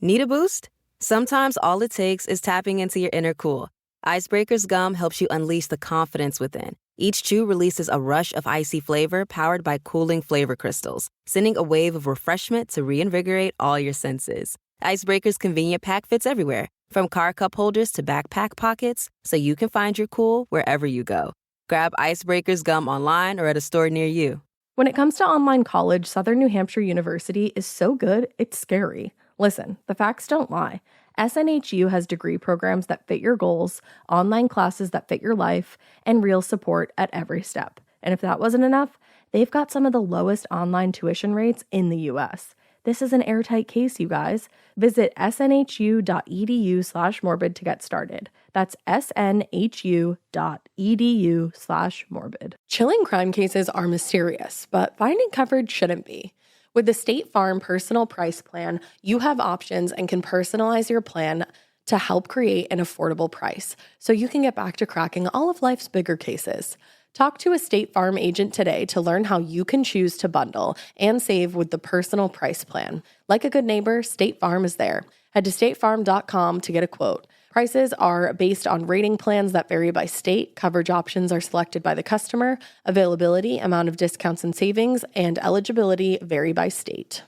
Need a boost? Sometimes all it takes is tapping into your inner cool. Icebreaker's gum helps you unleash the confidence within. Each chew releases a rush of icy flavor powered by cooling flavor crystals, sending a wave of refreshment to reinvigorate all your senses. Icebreaker's convenient pack fits everywhere, from car cup holders to backpack pockets, so you can find your cool wherever you go. Grab Icebreaker's gum online or at a store near you. When it comes to online college, Southern New Hampshire University is so good, it's scary. Listen, the facts don't lie. SNHU has degree programs that fit your goals, online classes that fit your life, and real support at every step. And if that wasn't enough, they've got some of the lowest online tuition rates in the U.S. This is an airtight case, you guys. Visit snhu.edu/morbid to get started. That's snhu.edu/morbid. Chilling crime cases are mysterious, but finding coverage shouldn't be. With the State Farm Personal Price Plan, you have options and can personalize your plan to help create an affordable price so you can get back to cracking all of life's bigger cases. Talk to a State Farm agent today to learn how you can choose to bundle and save with the Personal Price Plan. Like a good neighbor, State Farm is there. Head to statefarm.com to get a quote. Prices are based on rating plans that vary by state. Coverage options are selected by the customer. Availability, amount of discounts and savings, and eligibility vary by state.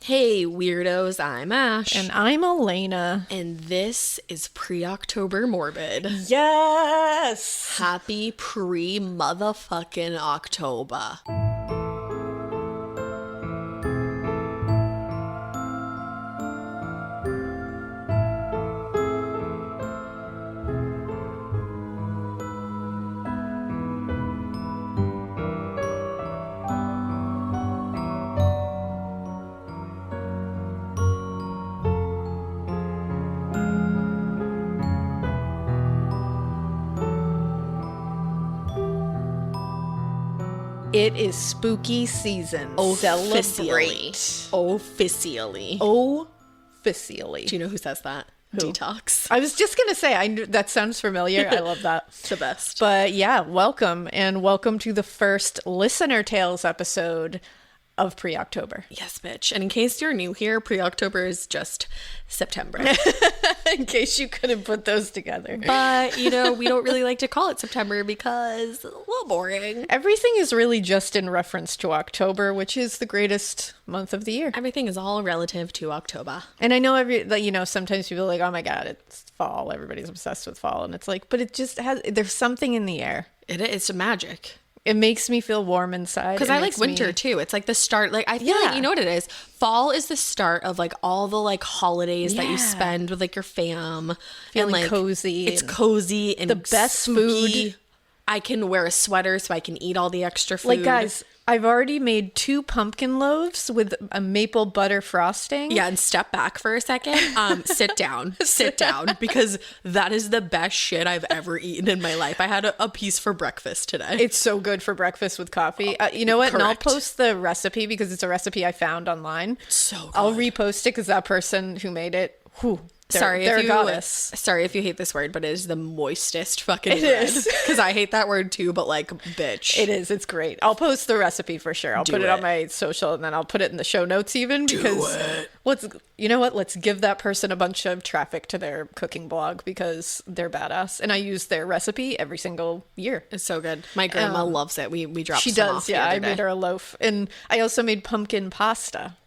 Hey, weirdos, I'm Ash. And I'm Alaina. And this is Pre-October Morbid. Yes! Happy pre-motherfucking October. It is spooky season. Officially. Celebrate. Officially. Do you know who says that? Who? Detox. I was just going to say, I knew, that sounds familiar. I love that. The best. But yeah, welcome. And welcome to the first Listener Tales episode of Pre-October. Yes, bitch. And in case you're new here, Pre-October is just September. In case you couldn't put those together. But, we don't really like to call it September because it's a little boring. Everything is really just in reference to October, which is the greatest month of the year. Everything is all relative to October. And I know sometimes people are like, oh my God, it's fall. Everybody's obsessed with fall. And it's like, but it just there's something in the air. It's magic. It makes me feel warm inside. Because I like winter too. It's like the start. Like I feel like, you know what it is? Fall is the start of like all the like holidays that you spend with like your fam. Feeling and, like, cozy. It's cozy and the best spooky. food. I can wear a sweater so I can eat all the extra food. Like, guys, I've already made 2 pumpkin loaves with a maple butter frosting. Yeah, and step back for a second. Sit down. Sit down. Because that is the best shit I've ever eaten in my life. I had a piece for breakfast today. It's so good for breakfast with coffee. You know what? Correct. And I'll post the recipe because it's a recipe I found online. So good. I'll repost it because that person who made it, Sorry if you hate this word, but it is the moistest fucking it bread. is. Because I hate that word too, but like, bitch. It is. It's great. I'll post the recipe for sure. I'll put it on my social and then I'll put it in the show notes even because you know what? Let's give that person a bunch of traffic to their cooking blog because they're badass. And I use their recipe every single year. It's so good. My grandma loves it. We dropped She some does. off the Yeah. other I made day. her a loaf and I also made pumpkin pasta.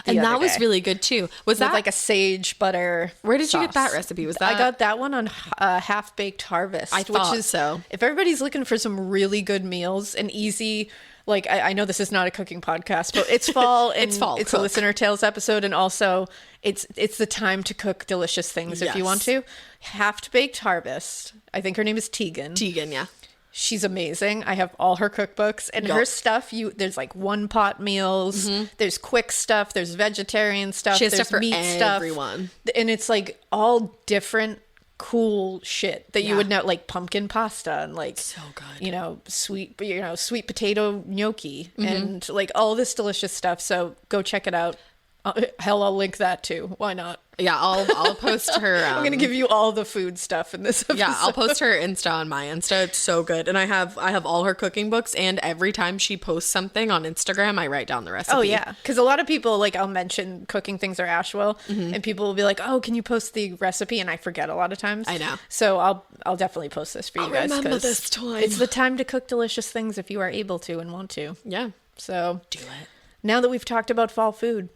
And that was really good too. Was that like a sage butter? Where did you sauce. get that recipe? Was that I got that one on Half Baked Harvest. I thought which is, so. If everybody's looking for some really good meals and easy, like I know this is not a cooking podcast, but it's fall and It's fall. It's Cook. a Listener Tales episode, and also it's the time to cook delicious things if you want to. Half Baked Harvest. I think her name is Tegan. Tegan, yeah. She's amazing. I have all her cookbooks and her stuff. There's like one pot meals. There's quick stuff. There's vegetarian stuff. She has there's stuff for meat everyone. stuff. And it's like all different cool shit that you would know, like pumpkin pasta and like so good. Sweet potato gnocchi and like all this delicious stuff. So go check it out. Hell, I'll link that too. Why not? Yeah, I'll post her. I'm gonna give you all the food stuff in this episode. Yeah, I'll post her Insta on my Insta. It's so good, and I have all her cooking books. And every time she posts something on Instagram, I write down the recipe. Oh yeah, because a lot of people, like, I'll mention cooking things or Asheville, and people will be like, "Oh, can you post the recipe?" And I forget a lot of times. I know. So I'll definitely post this for you guys. Remember this time. It's the time to cook delicious things if you are able to and want to. Yeah. So Do it. now that we've talked about fall food,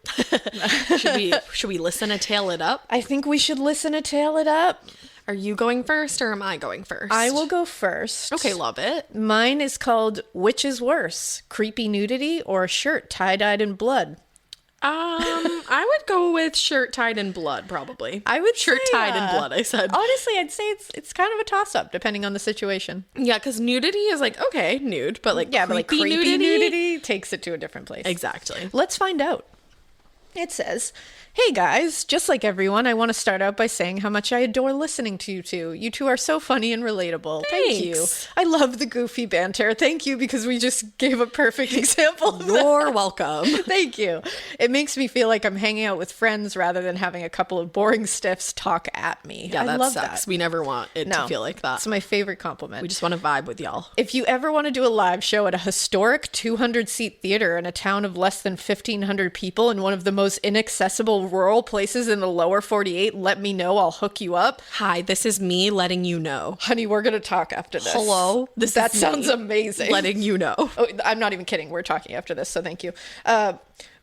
Should we listen to Tail It Up? I think we should listen to Tail It Up. Are you going first or am I going first? I will go first. Okay, love it. Mine is called Which is Worse, Creepy Nudity or a Shirt Tie-Dyed in Blood? I would go with shirt tied in blood, probably. I would shirt say, tied in blood, I said. Honestly, I'd say it's kind of a toss-up depending on the situation. Yeah, because nudity is like, okay, nude, but like, creepy nudity takes it to a different place. Exactly. Let's find out. It says, "Hey guys, just like everyone, I want to start out by saying how much I adore listening to you two. You two are so funny and relatable. Thank you. Thanks. I love the goofy banter. Thank you, because we just gave a perfect example of that. You're welcome. Thank you. It makes me feel like I'm hanging out with friends rather than having a couple of boring stiffs talk at me. Yeah, I that love sucks. that. We never want it to feel like that. It's my favorite compliment. We just want to vibe with y'all. If you ever want to do a live show at a historic 200-seat theater in a town of less than 1,500 people in one of the most inaccessible rural places in the lower 48, let me know. I'll hook you up. Hi, this is me letting you know. Honey, we're going to talk after this. Hello? That sounds amazing. Letting you know. Oh, I'm not even kidding. We're talking after this, so thank you.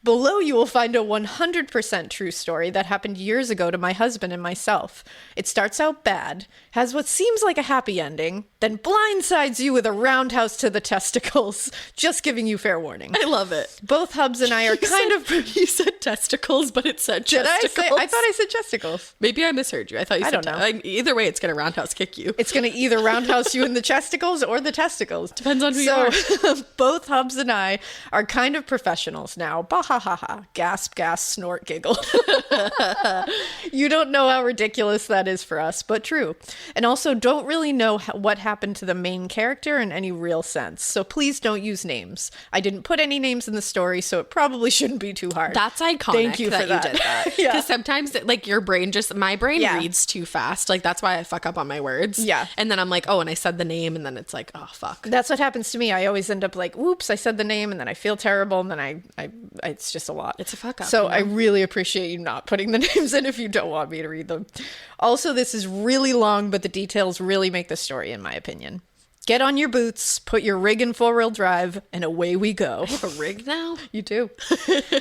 Below, you will find a 100% true story that happened years ago to my husband and myself. It starts out bad, has what seems like a happy ending, then blindsides you with a roundhouse to the testicles. Just giving you fair warning. I love it. Both Hubs and I are You said testicles, but it said Did testicles. I thought I said testicles. Maybe I misheard you. I thought you said I don't know. Either way, it's going to roundhouse kick you. It's going to either roundhouse you in the testicles or the testicles. Depends on who you are. Both Hubs and I are kind of professionals now. Bah ha ha ha. Gasp, gasp, snort, giggle. You don't know how ridiculous that is for us, but true. And also don't really know what happened to the main character in any real sense. So please don't use names. I didn't put any names in the story, so it probably shouldn't be too hard. That's iconic. Thank you that for that. You did that. Yeah. Because sometimes, like, my brain reads too fast. Like, that's why I fuck up on my words. Yeah. And then I'm like, oh, and I said the name, and then it's like, oh, fuck. That's what happens to me. I always end up like, whoops, I said the name, and then I feel terrible, and then I it's just a lot. It's a fuck up. So you know? I really appreciate you not putting the names in if you don't want me to read them. Also, this is really long, but the details really make the story, in my opinion. Get on your boots, put your rig in 4-wheel drive, and away we go. I have a rig now? You do.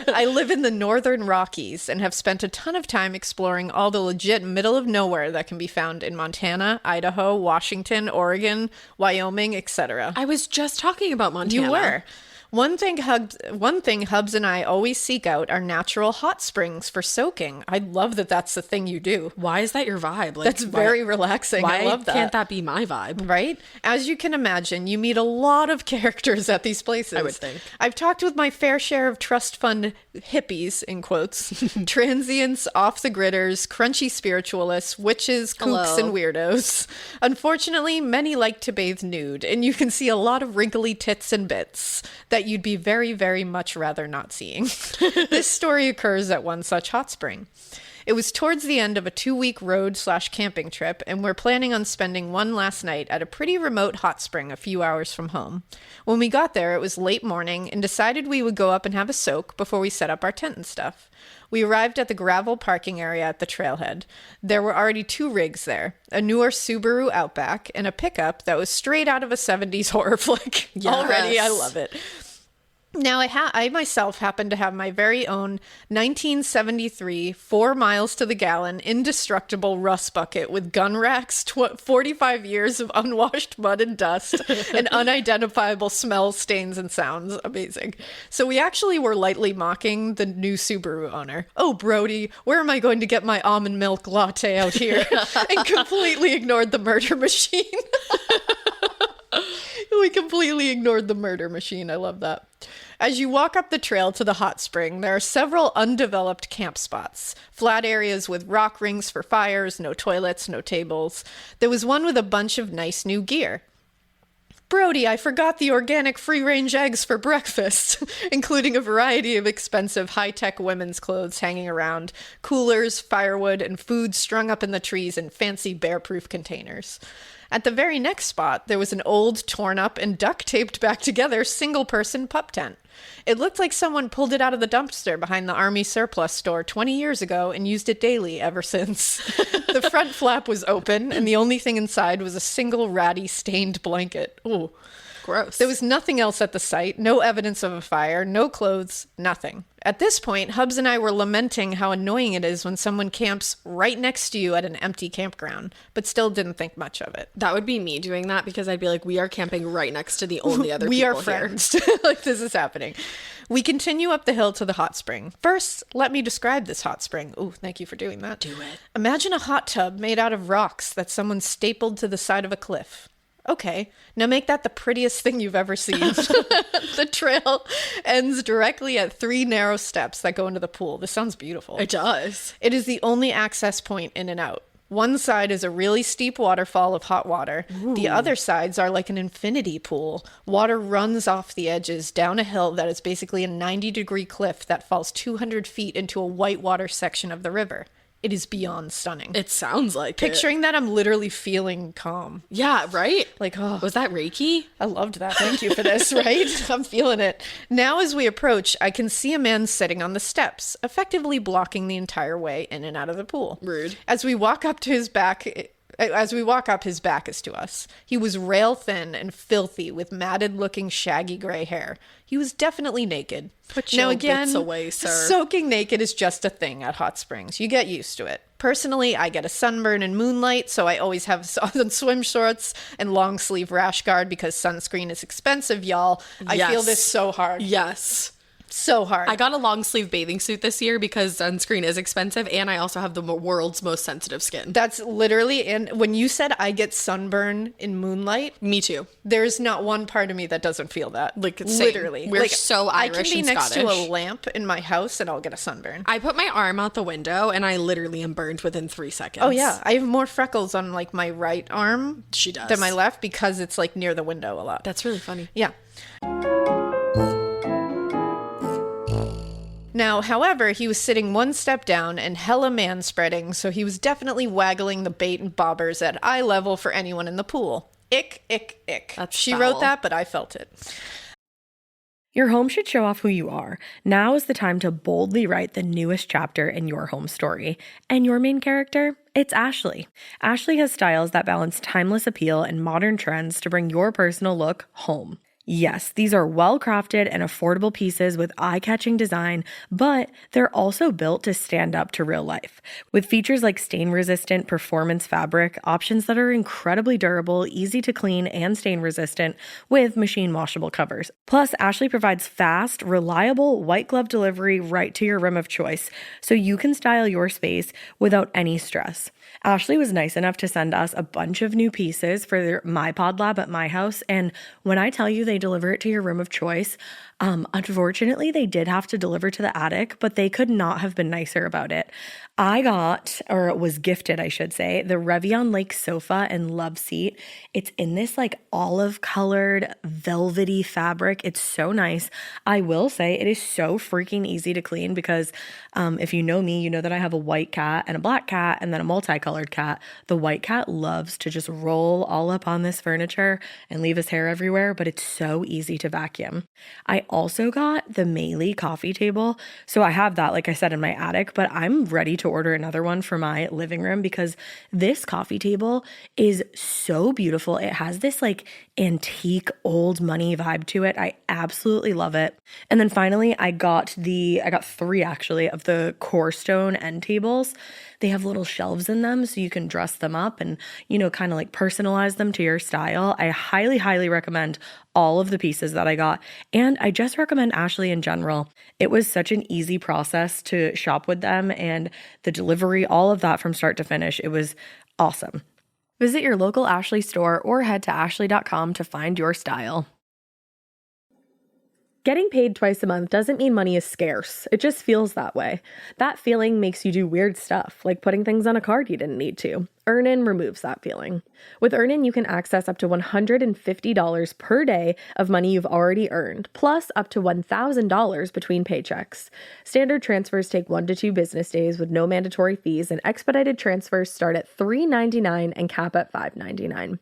I live in the Northern Rockies and have spent a ton of time exploring all the legit middle of nowhere that can be found in Montana, Idaho, Washington, Oregon, Wyoming, etc. I was just talking about Montana. You were. One thing Hubs and I always seek out are natural hot springs for soaking. I love that that's the thing you do. Why is that your vibe? Like, That's very relaxing. Why I love that. can't that be my vibe? Right? As you can imagine, you meet a lot of characters at these places. I would think. I've talked with my fair share of trust fund hippies, in quotes, transients, off-the-gridders, crunchy spiritualists, witches, kooks, Hello. and weirdos. Unfortunately, many like to bathe nude, and you can see a lot of wrinkly tits and bits that you'd be very, very much rather not seeing. This story occurs at one such hot spring. It was towards the end of a 2-week road/camping trip, and we're planning on spending one last night at a pretty remote hot spring a few hours from home. When we got there, it was late morning and decided we would go up and have a soak before we set up our tent and stuff. We arrived at the gravel parking area at the trailhead. There were already 2 rigs there, a newer Subaru Outback and a pickup that was straight out of a 70s horror flick. Yes. Already, I love it. Now, I myself happen to have my very own 1973 4 miles to the gallon indestructible rust bucket with gun racks, 45 years of unwashed mud and dust, and unidentifiable smells, stains, and sounds. Amazing. So we actually were lightly mocking the new Subaru owner. Oh, Brody, where am I going to get my almond milk latte out here? And completely ignored the murder machine. We completely ignored the murder machine. I love that. As you walk up the trail to the hot spring, there are several undeveloped camp spots. Flat areas with rock rings for fires, no toilets, no tables. There was one with a bunch of nice new gear. Brody, I forgot the organic free-range eggs for breakfast, including a variety of expensive high-tech women's clothes hanging around, coolers, firewood, and food strung up in the trees in fancy bear-proof containers. At the very next spot, there was an old, torn-up, and duct-taped back together single-person pup tent. It looked like someone pulled it out of the dumpster behind the Army surplus store 20 years ago and used it daily ever since. The front flap was open, and the only thing inside was a single ratty, stained blanket. Ooh. Gross. There was nothing else at the site, no evidence of a fire, no clothes, nothing. At this point, Hubs and I were lamenting how annoying it is when someone camps right next to you at an empty campground, but still didn't think much of it. That would be me doing that because I'd be like, we are camping right next to the only other we people are friends. Like, this is happening. We continue up the hill to the hot spring. First, let me describe this hot spring. Ooh, thank you for doing that. Do it. Imagine a hot tub made out of rocks that someone stapled to the side of a cliff. Okay, now make that the prettiest thing you've ever seen. The trail ends directly at 3 narrow steps that go into the pool. This sounds beautiful. It does. It is the only access point in and out. One side is a really steep waterfall of hot water. Ooh. The other sides are like an infinity pool. Water runs off the edges down a hill that is basically a 90-degree cliff that falls 200 feet into a whitewater section of the river. It is beyond stunning. It sounds like Picturing that, I'm literally feeling calm. Yeah, right? Like, oh. Was that Reiki? I loved that. Thank you for this, right? I'm feeling it. Now, as we approach, I can see a man sitting on the steps, effectively blocking the entire way in and out of the pool. Rude. As we walk up, his back is to us. He was rail thin and filthy with matted-looking shaggy gray hair. He was definitely naked. Put your bits away, sir. Soaking naked is just a thing at hot springs. You get used to it. Personally, I get a sunburn in moonlight, so I always have on swim shorts and long sleeve rash guard because sunscreen is expensive, y'all. I feel this so hard. Yes. So hard. I got a long sleeve bathing suit this year because sunscreen is expensive, and I also have the world's most sensitive skin. That's literally, and when you said I get sunburn in moonlight, me too. There's not one part of me that doesn't feel that. Like, it's literally. We're so Irish and I can be next Scottish. to a lamp in my house and I'll get a sunburn. I put my arm out the window and I literally am burned within 3 seconds. Oh yeah, I have more freckles on like my right arm. She does. Than my left because it's like near the window a lot. That's really funny. Yeah. Now, however, he was sitting one step down and hella man-spreading, so he was definitely waggling the bait and bobbers at eye level for anyone in the pool. Ick, ick, ick. She foul. wrote that, but I felt it. Your home should show off who you are. Now is the time to boldly write the newest chapter in your home story. And your main character? It's Ashley. Ashley has styles that balance timeless appeal and modern trends to bring your personal look home. Yes, these are well-crafted and affordable pieces with eye-catching design, but they're also built to stand up to real life. With features like stain-resistant performance fabric, options that are incredibly durable, easy to clean, and stain-resistant with machine-washable covers. Plus, Ashley provides fast, reliable, white-glove delivery right to your room of choice, so you can style your space without any stress. Ashley was nice enough to send us a bunch of new pieces for my pod lab at my house, and when I tell you they deliver it to your room of choice, unfortunately they did have to deliver to the attic, but they could not have been nicer about it. I got, or was gifted, I should say, the Revion Lake sofa and love seat. It's in this like olive colored velvety fabric. It's so nice. I will say it is so freaking easy to clean because if you know me, you know that I have a white cat and a black cat and then a multicolored cat. The white cat loves to just roll all up on this furniture and leave his hair everywhere, but it's so easy to vacuum. I also got the Meili coffee table. So I have that, like I said, in my attic, but I'm ready to order another one for my living room because this coffee table is so beautiful. It has this like antique old money vibe to it. I absolutely love it. And then finally, I got 3 actually of the core stone end tables. They have little shelves in them so you can dress them up and, you know, kind of like personalize them to your style. I highly, highly recommend all of the pieces that I got. And I just recommend Ashley in general. It was such an easy process to shop with them and the delivery, all of that from start to finish. It was awesome. Visit your local Ashley store or head to ashley.com to find your style. Getting paid twice a month doesn't mean money is scarce. It just feels that way. That feeling makes you do weird stuff, like putting things on a card you didn't need to. Earnin removes that feeling. With Earnin, you can access up to $150 per day of money you've already earned, plus up to $1,000 between paychecks. Standard transfers take 1 to 2 business days with no mandatory fees, and expedited transfers start at $3.99 and cap at $5.99.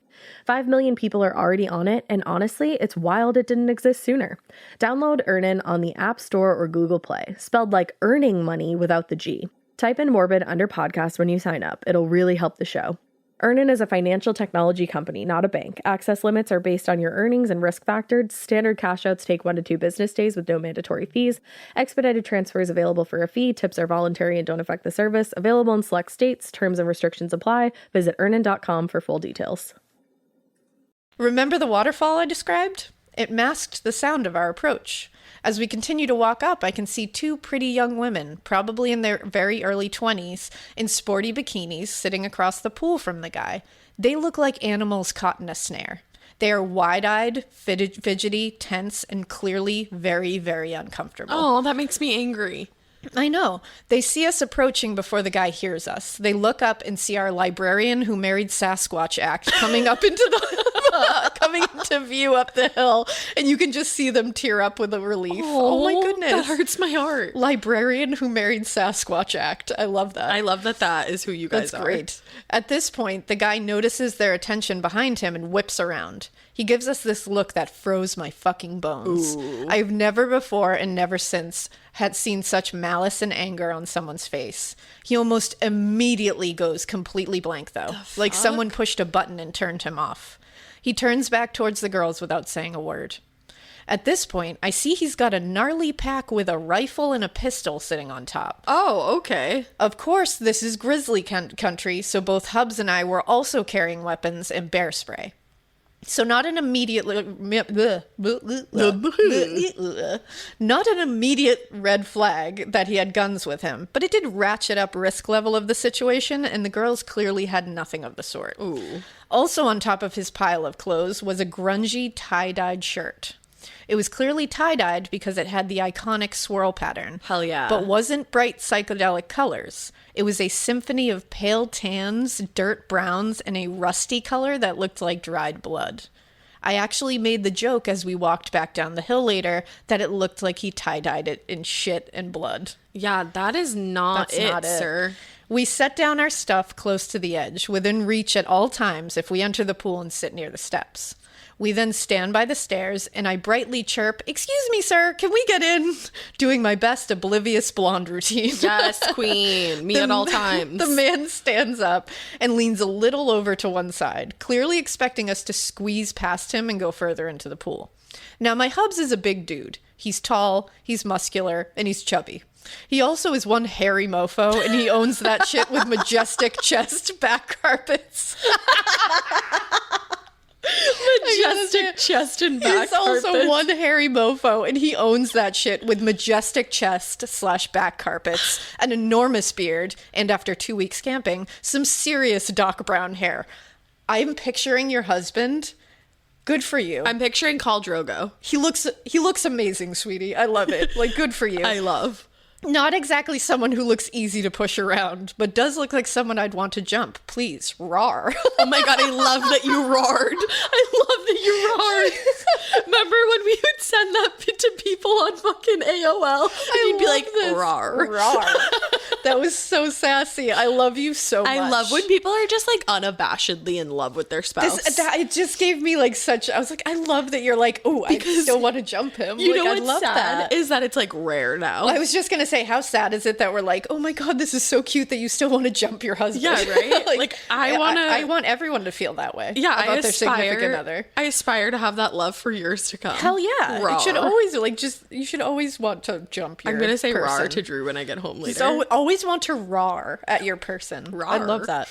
5 million people are already on it, and honestly, it's wild it didn't exist sooner. Download Earnin on the App Store or Google Play, spelled like earning money without the G. Type in Morbid under podcast when you sign up. It'll really help the show. Earnin is a financial technology company, not a bank. Access limits are based on your earnings and risk factors. Standard cash outs take 1 to 2 business days with no mandatory fees. Expedited transfers available for a fee. Tips are voluntary and don't affect the service. Available in select states. Terms and restrictions apply. Visit earnin.com for full details. Remember the waterfall I described? It masked the sound of our approach. As we continue to walk up, I can see 2 pretty young women, probably in their very early 20s, in sporty bikinis, sitting across the pool from the guy. They look like animals caught in a snare. They are wide-eyed, fidgety, tense, and clearly very, very uncomfortable. Oh, that makes me angry. I know. They see us approaching before the guy hears us. They look up and see our librarian who married Sasquatch act coming up into coming into view up the hill, and you can just see them tear up with a relief. Oh my goodness. That hurts my heart. Librarian who married Sasquatch act. I love that. I love that is who you guys are. Great. At this point, the guy notices their attention behind him and whips around. He gives us this look that froze my fucking bones. Ooh. I've never before and never since had seen such malice and anger on someone's face. He almost immediately goes completely blank, though, like someone pushed a button and turned him off. He turns back towards the girls without saying a word. At this point, I see he's got a gnarly pack with a rifle and a pistol sitting on top. Oh, okay. Of course, this is grizzly country, so both Hubs and I were also carrying weapons and bear spray. So not an immediate red flag that he had guns with him, but it did ratchet up risk level of the situation, and the girls clearly had nothing of the sort. Ooh. Also on top of his pile of clothes was a grungy tie-dyed shirt. It was clearly tie-dyed because it had the iconic swirl pattern. Hell yeah. But wasn't bright psychedelic colors. It was a symphony of pale tans, dirt browns, and a rusty color that looked like dried blood. I actually made the joke as we walked back down the hill later that it looked like he tie-dyed it in shit and blood. Yeah, that is not it, sir. We set down our stuff close to the edge, within reach at all times if we enter the pool and sit near the steps. We then stand by the stairs, and I brightly chirp, "Excuse me, sir, can we get in?" Doing my best oblivious blonde routine. Yes, queen. Me at all times. The man stands up and leans a little over to one side, clearly expecting us to squeeze past him and go further into the pool. Now, my Hubs is a big dude. He's tall, he's muscular, and he's chubby. He also is one hairy mofo, and he owns that shit with majestic chest back carpets. Majestic chest and back He's also one hairy mofo, and he owns that shit with majestic chest / back carpets, an enormous beard, and after 2 weeks camping, some serious Doc Brown hair. I'm picturing your husband. Good for you. I'm picturing Khal Drogo. He looks amazing, sweetie. I love it. Like, good for you. I love. Not exactly someone who looks easy to push around, but does look like someone I'd want to jump. Please, roar. Oh my god, I love that you roared. I love that you roared. Remember when we would send that to people on fucking AOL? And you'd be like, roar. Roar. That was so sassy. I love you so much. I love when people are just like unabashedly in love with their spouse. It just gave me like such, I was like, I love that you're like, oh, I still want to jump him. You like, know I what's love sad that. is that it's like rare now. I was just going to say, how sad is it that we're like, oh my god, this is so cute that you still want to jump your husband. Yeah, right? like I want everyone to feel that way. Yeah, about their significant other. I aspire to have that love for years to come. Hell yeah. Rawr. It should always you should always want to jump your I'm gonna say person. rawr to Drew when I get home later. So always want to rawr at your person. Rawr. I love that.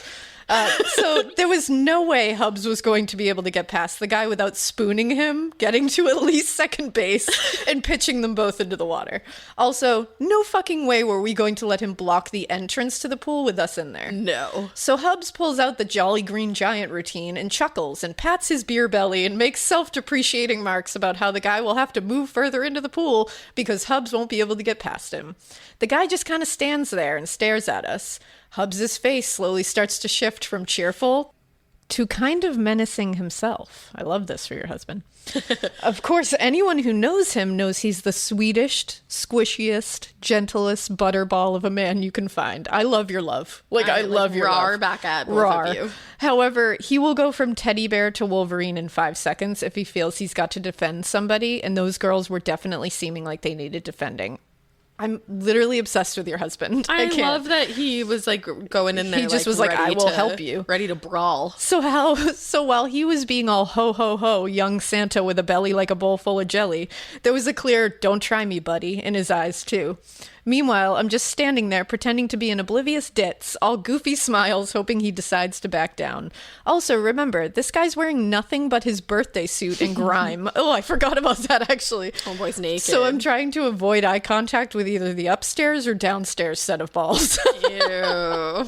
So there was no way Hubs was going to be able to get past the guy without spooning him, getting to at least second base, and pitching them both into the water. Also, no fucking way were we going to let him block the entrance to the pool with us in there. No. So Hubs pulls out the Jolly Green Giant routine and chuckles and pats his beer belly and makes self-depreciating remarks about how the guy will have to move further into the pool because Hubs won't be able to get past him. The guy just kind of stands there and stares at us. Hubs's face slowly starts to shift from cheerful to kind of menacing himself. I love this for your husband. Of course, anyone who knows him knows he's the sweetest, squishiest, gentlest butterball of a man you can find. I love your love. I love your roar love. back at both of you. However, he will go from teddy bear to Wolverine in 5 seconds if he feels he's got to defend somebody, and those girls were definitely seeming like they needed defending. I'm literally obsessed with your husband. I love that he was like going in there. He just was like, I will help you. Ready to brawl. So while he was being all ho ho ho, young Santa with a belly like a bowl full of jelly, there was a clear "don't try me, buddy" in his eyes too. Meanwhile, I'm just standing there pretending to be an oblivious ditz, all goofy smiles, hoping he decides to back down. Also, remember, this guy's wearing nothing but his birthday suit and grime. Oh, I forgot about that, actually. Oh, boy's naked. So I'm trying to avoid eye contact with either the upstairs or downstairs set of balls. Ew.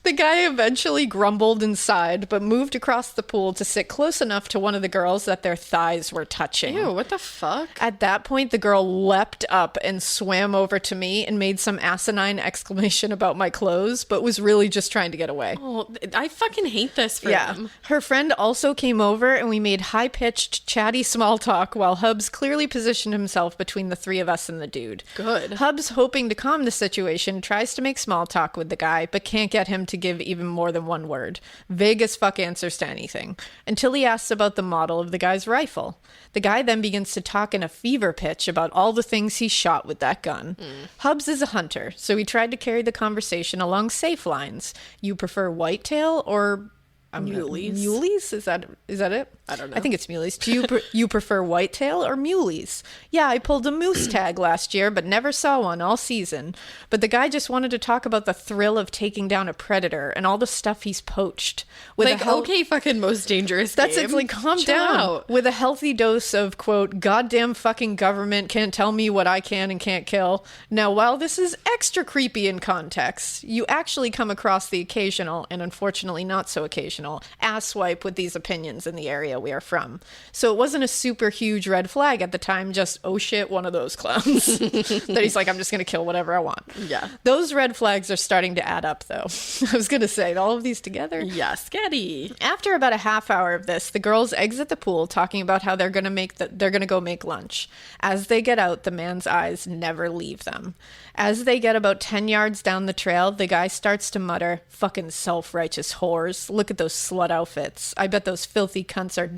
The guy eventually grumbled and sighed, but moved across the pool to sit close enough to one of the girls that their thighs were touching. Ew, what the fuck? At that point, the girl leapt up and swam over to me and made some asinine exclamation about my clothes, but was really just trying to get away. Oh, I fucking hate this for him. Her friend also came over and we made high-pitched, chatty small talk while Hubs clearly positioned himself between the 3 of us and the dude. Good. Hubs, hoping to calm the situation, tries to make small talk with the guy, but can't get him to give even more than one word. Vague as fuck answers to anything. Until he asks about the model of the guy's rifle. The guy then begins to talk in a fever pitch about all the things he shot with that gun. Hubs is a hunter, so he tried to carry the conversation along safe lines. You prefer whitetail or... Muleys. Muleys? Is that it? I don't know. I think it's muleys. Do you prefer whitetail or muleys? Yeah, I pulled a moose tag last year, but never saw one all season. But the guy just wanted to talk about the thrill of taking down a predator and all the stuff he's poached. Okay, fucking most dangerous That's game. it. Like, calm Chill down. out. With a healthy dose of, quote, goddamn fucking government can't tell me what I can and can't kill. Now, while this is extra creepy in context, you actually come across the occasional, and unfortunately not so occasional, asswipe with these opinions in the area we are from. So it wasn't a super huge red flag at the time, just, oh shit, one of those clowns. That he's like, I'm just going to kill whatever I want. Yeah. Those red flags are starting to add up, though. I was going to say, all of these together. Yeah, sketty. After about a half hour of this, the girls exit the pool talking about how they're going to go make lunch. As they get out, the man's eyes never leave them. As they get about 10 yards down the trail, the guy starts to mutter, fucking self-righteous whores. Look at those slut outfits. I bet those filthy cunts are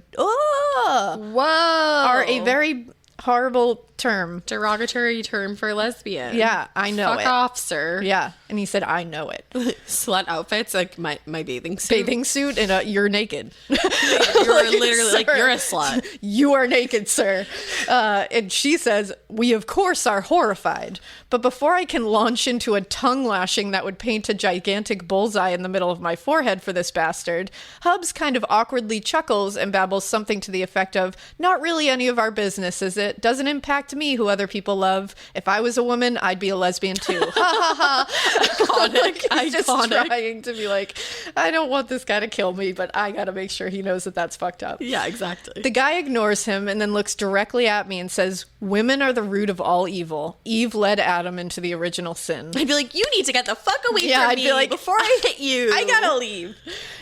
a very horrible term. Derogatory term for lesbian. Yeah, I know Fuck off, sir. Yeah, and he said, I know it. Slut outfits, like my bathing suit. Bathing suit and you're naked. You're literally like, you're a slut. You are naked, sir. And she says, we of course are horrified. But before I can launch into a tongue lashing that would paint a gigantic bullseye in the middle of my forehead for this bastard, Hubs kind of awkwardly chuckles and babbles something to the effect of, not really any of our business, is it? Doesn't impact me who other people love. If I was a woman, I'd be a lesbian too. Ha ha ha. Iconic. He's just trying to be like, I don't want this guy to kill me, but I gotta make sure he knows that that's fucked up. Yeah, exactly. The guy ignores him and then looks directly at me and says, women are the root of all evil. Eve led Adam into the original sin. I'd be like, you need to get the fuck away from I'd me be like, before I hit you. I gotta leave.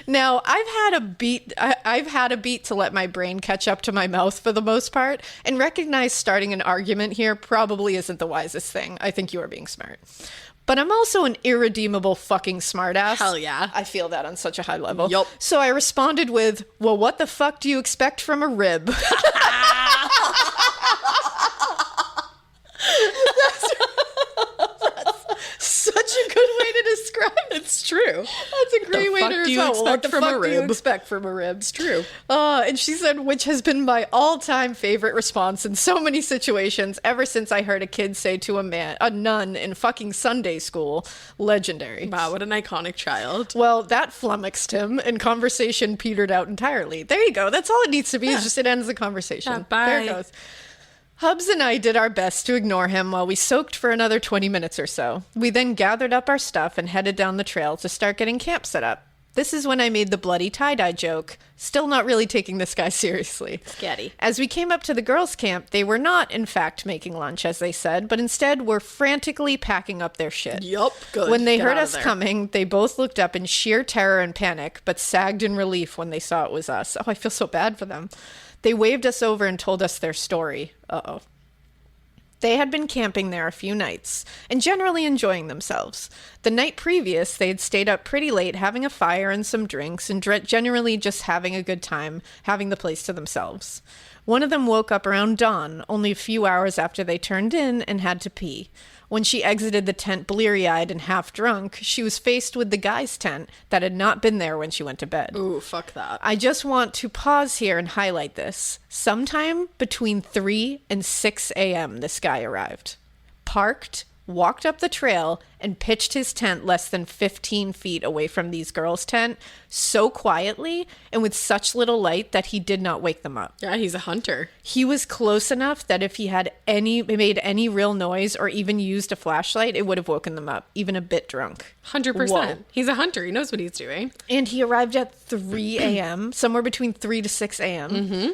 Now, I've had a beat to let my brain catch up to my mouth for the most part, and recognize starting an argument here probably isn't the wisest thing. I think you are being smart. But I'm also an irredeemable fucking smartass. Hell yeah. I feel that on such a high level. Yup. So I responded with, well, what the fuck do you expect from a rib? Such a good way to describe it. It's true. That's a great way to do you describe expect what the from a fuck do you rib? expect from a rib? It's true. And she said, which has been my all-time favorite response in so many situations ever since I heard a kid say to a nun in fucking Sunday school. Legendary. Wow, what an iconic child. Well, that flummoxed him, and conversation petered out entirely. There you go. That's all it needs to be. Is just it ends the conversation. Yeah, bye. There it goes. Hubs and I did our best to ignore him while we soaked for another 20 minutes or so. We then gathered up our stuff and headed down the trail to start getting camp set up. This is when I made the bloody tie-dye joke, still not really taking this guy seriously. Scatty. As we came up to the girls' camp, they were not, in fact, making lunch, as they said, but instead were frantically packing up their shit. Yup, good. When they Get heard out of us there. coming, they both looked up in sheer terror and panic, but sagged in relief when they saw it was us. Oh, I feel so bad for them. They waved us over and told us their story. Uh-oh. They had been camping there a few nights and generally enjoying themselves. The night previous, they had stayed up pretty late having a fire and some drinks and generally just having a good time, having the place to themselves. One of them woke up around dawn, only a few hours after they turned in, and had to pee. When she exited the tent bleary-eyed and half-drunk, she was faced with the guy's tent that had not been there when she went to bed. Ooh, fuck that. I just want to pause here and highlight this. Sometime between 3 and 6 a.m. this guy arrived. Parked, walked up the trail, and pitched his tent less than 15 feet away from these girls' tent so quietly and with such little light that he did not wake them up. Yeah, he's a hunter. He was close enough that if he had made any real noise or even used a flashlight, it would have woken them up, even a bit drunk. 100%. Whoa. He's a hunter. He knows what he's doing. And he arrived at 3 a.m., somewhere between 3 to 6 a.m. Mm-hmm.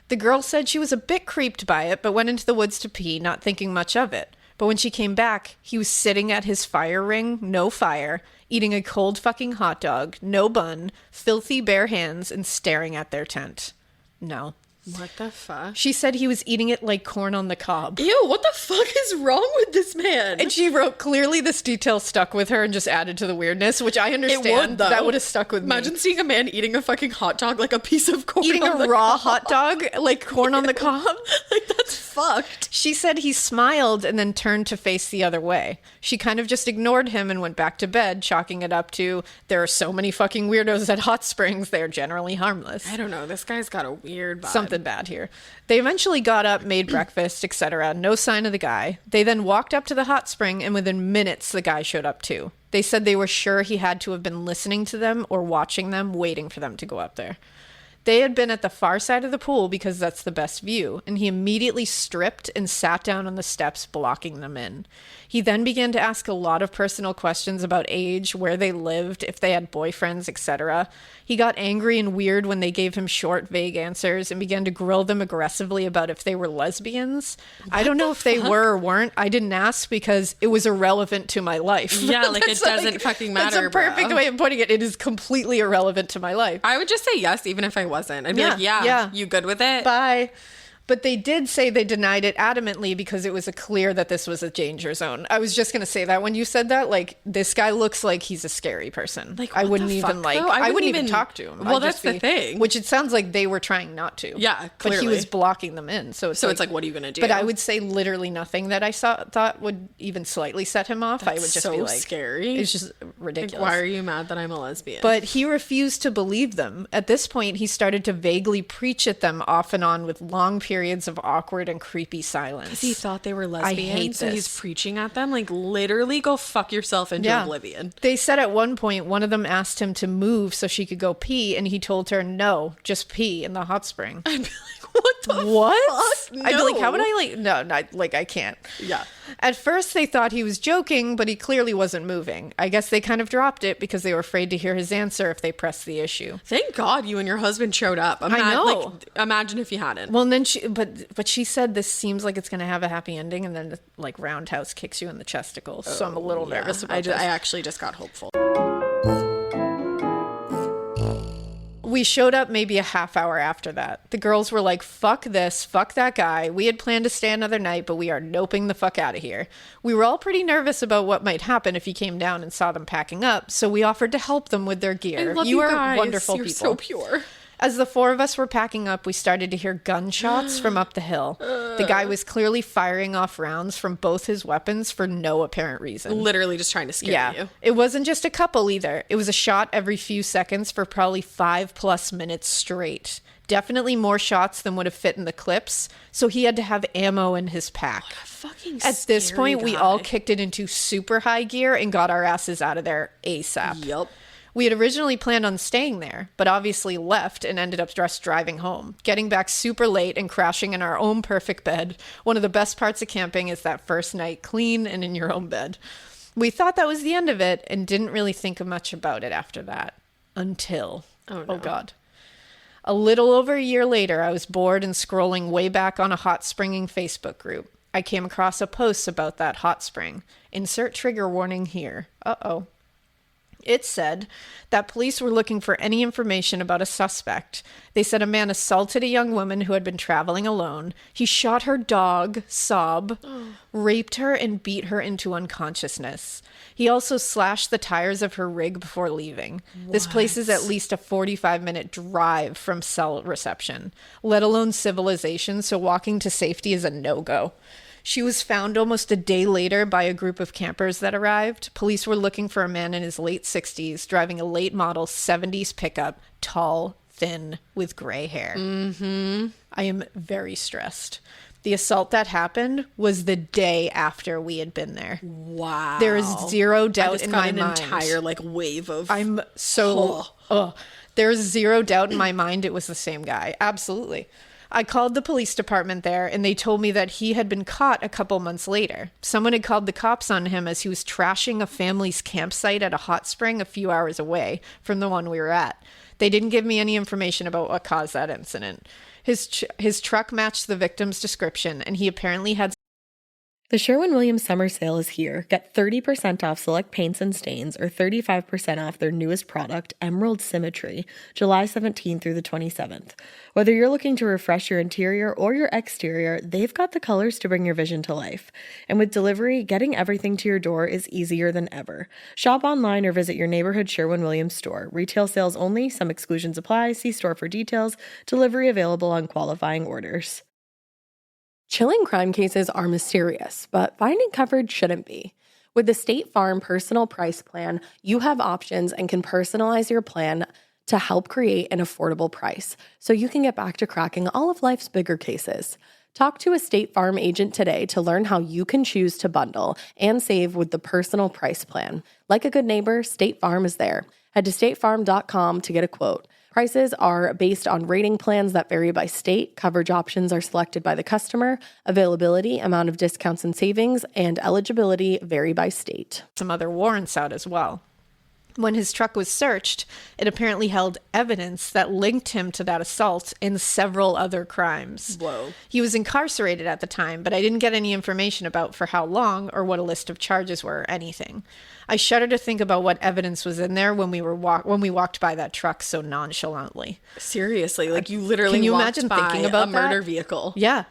The girl said she was a bit creeped by it, but went into the woods to pee, not thinking much of it. But when she came back, he was sitting at his fire ring, no fire, eating a cold fucking hot dog, no bun, filthy bare hands, and staring at their tent. No. What the fuck? She said he was eating it like corn on the cob. Ew, what the fuck is wrong with this man? And she wrote, clearly this detail stuck with her and just added to the weirdness, which I understand. It would, though. That would have stuck with me. Imagine seeing a man eating a fucking hot dog like a piece of corn Eating on a the raw cob. hot dog like corn on the cob. Like, that's fucked. She said he smiled and then turned to face the other way. She kind of just ignored him and went back to bed, chalking it up to, there are so many fucking weirdos at hot springs, they're generally harmless. I don't know. This guy's got a weird vibe. Something bad here. They eventually got up, made breakfast, etc. No sign of the guy. They then walked up to the hot spring, and within minutes, the guy showed up too. They said they were sure he had to have been listening to them or watching them, waiting for them to go up there. They had been at the far side of the pool because that's the best view, and he immediately stripped and sat down on the steps, blocking them in. He then began to ask a lot of personal questions about age, where they lived, if they had boyfriends, etc. He got angry and weird when they gave him short, vague answers and began to grill them aggressively about if they were lesbians. I don't know if they were or weren't. I didn't ask because it was irrelevant to my life. Yeah, like it doesn't fucking matter, That's a perfect bro. way of putting it. It is completely irrelevant to my life. I would just say yes, even if I wasn't. I'd be like, yeah, you good with it? Bye. But they did say they denied it adamantly because it was clear that this was a danger zone. I was just going to say that when you said that, like, this guy looks like he's a scary person. Like, I what wouldn't the even fuck, like, though? I wouldn't even talk to him. Well, I'd that's just the thing. Which it sounds like they were trying not to. Yeah, But he clearly. was blocking them in. So it's like, what are you going to do? But I would say literally nothing that I thought would even slightly set him off. I would just so be like, scary. It's just ridiculous. Like, why are you mad that I'm a lesbian? But he refused to believe them. At this point, he started to vaguely preach at them off and on with long periods of awkward and creepy silence. he thought they were lesbian, hate so he's this. preaching at them. Like, literally go fuck yourself into oblivion. They said at one point, one of them asked him to move so she could go pee, and he told her, no, just pee in the hot spring. I'd be like, what the What? fuck? I'd be like, No. how would I like, no, not like, I can't. Yeah. At first, they thought he was joking, but he clearly wasn't moving. I guess they kind of dropped it because they were afraid to hear his answer if they pressed the issue. Thank God you and your husband showed up. I know. Like, imagine if you hadn't. Well, and then but she said this seems like it's going to have a happy ending, and then like roundhouse kicks you in the chesticles. So I'm a little nervous about this. I actually just got hopeful. We showed up maybe a half hour after that. The girls were like, fuck this, fuck that guy. We had planned to stay another night, but we are noping the fuck out of here. We were all pretty nervous about what might happen if he came down and saw them packing up, so we offered to help them with their gear. I love you are guys. wonderful You're people. so pure. As the four of us were packing up, we started to hear gunshots from up the hill. The guy was clearly firing off rounds from both his weapons for no apparent reason. Literally just trying to scare you. It wasn't just a couple either. It was a shot every few seconds for probably 5+ minutes straight. Definitely more shots than would have fit in the clips, so he had to have ammo in his pack. Fucking At this scary point, we guy. all kicked it into super high gear and got our asses out of there ASAP. Yep. We had originally planned on staying there, but obviously left and ended up just driving home, getting back super late and crashing in our own perfect bed. One of the best parts of camping is that first night clean and in your own bed. We thought that was the end of it and didn't really think much about it after that. Until, Oh, no. oh God. A little over a year later, I was bored and scrolling way back on a hot springing Facebook group. I came across a post about that hot spring. Insert trigger warning here. Uh-oh. It said that police were looking for any information about a suspect. They said a man assaulted a young woman who had been traveling alone. He shot her dog, Sob, raped her, and beat her into unconsciousness. He also slashed the tires of her rig before leaving. This place is at least a 45-minute drive from cell reception, let alone civilization, so walking to safety is a no-go. She was found almost a day later by a group of campers that arrived. Police were looking for a man in his late 60s, driving a late model 70s pickup, tall, thin, with gray hair. I am very stressed. The assault that happened was the day after we had been there. Wow. There is zero doubt I just in got my an mind. entire like wave of. I'm so. There's zero doubt in my mind it was the same guy. Absolutely. I called the police department there, and they told me that he had been caught a couple months later. Someone had called the cops on him as he was trashing a family's campsite at a hot spring a few hours away from the one we were at. They didn't give me any information about what caused that incident. His truck matched the victim's description, and he apparently had... The Sherwin-Williams summer sale is here. Get 30% off select paints and stains or 35% off their newest product, Emerald Symmetry, July 17th through the 27th. Whether you're looking to refresh your interior or your exterior, they've got the colors to bring your vision to life. And with delivery, getting everything to your door is easier than ever. Shop online or visit your neighborhood Sherwin-Williams store. Retail sales only. Some exclusions apply. See store for details. Delivery available on qualifying orders. Chilling crime cases are mysterious, but finding coverage shouldn't be. With the State Farm Personal Price Plan, you have options and can personalize your plan to help create an affordable price so you can get back to cracking all of life's bigger cases. Talk to a State Farm agent today to learn how you can choose to bundle and save with the Personal Price Plan. Like a good neighbor, State Farm is there. Head to statefarm.com to get a quote. Prices are based on rating plans that vary by state. Coverage options are selected by the customer. Availability, amount of discounts and savings, and eligibility vary by state. some other warrants out as well. When his truck was searched, it apparently held evidence that linked him to that assault and several other crimes. Whoa. He was incarcerated at the time, but I didn't get any information about for how long or what a list of charges were or anything. I shudder to think about what evidence was in there when we walked by that truck so nonchalantly. Seriously, like you literally Can you walked imagine by thinking about a murder that? vehicle. Yeah.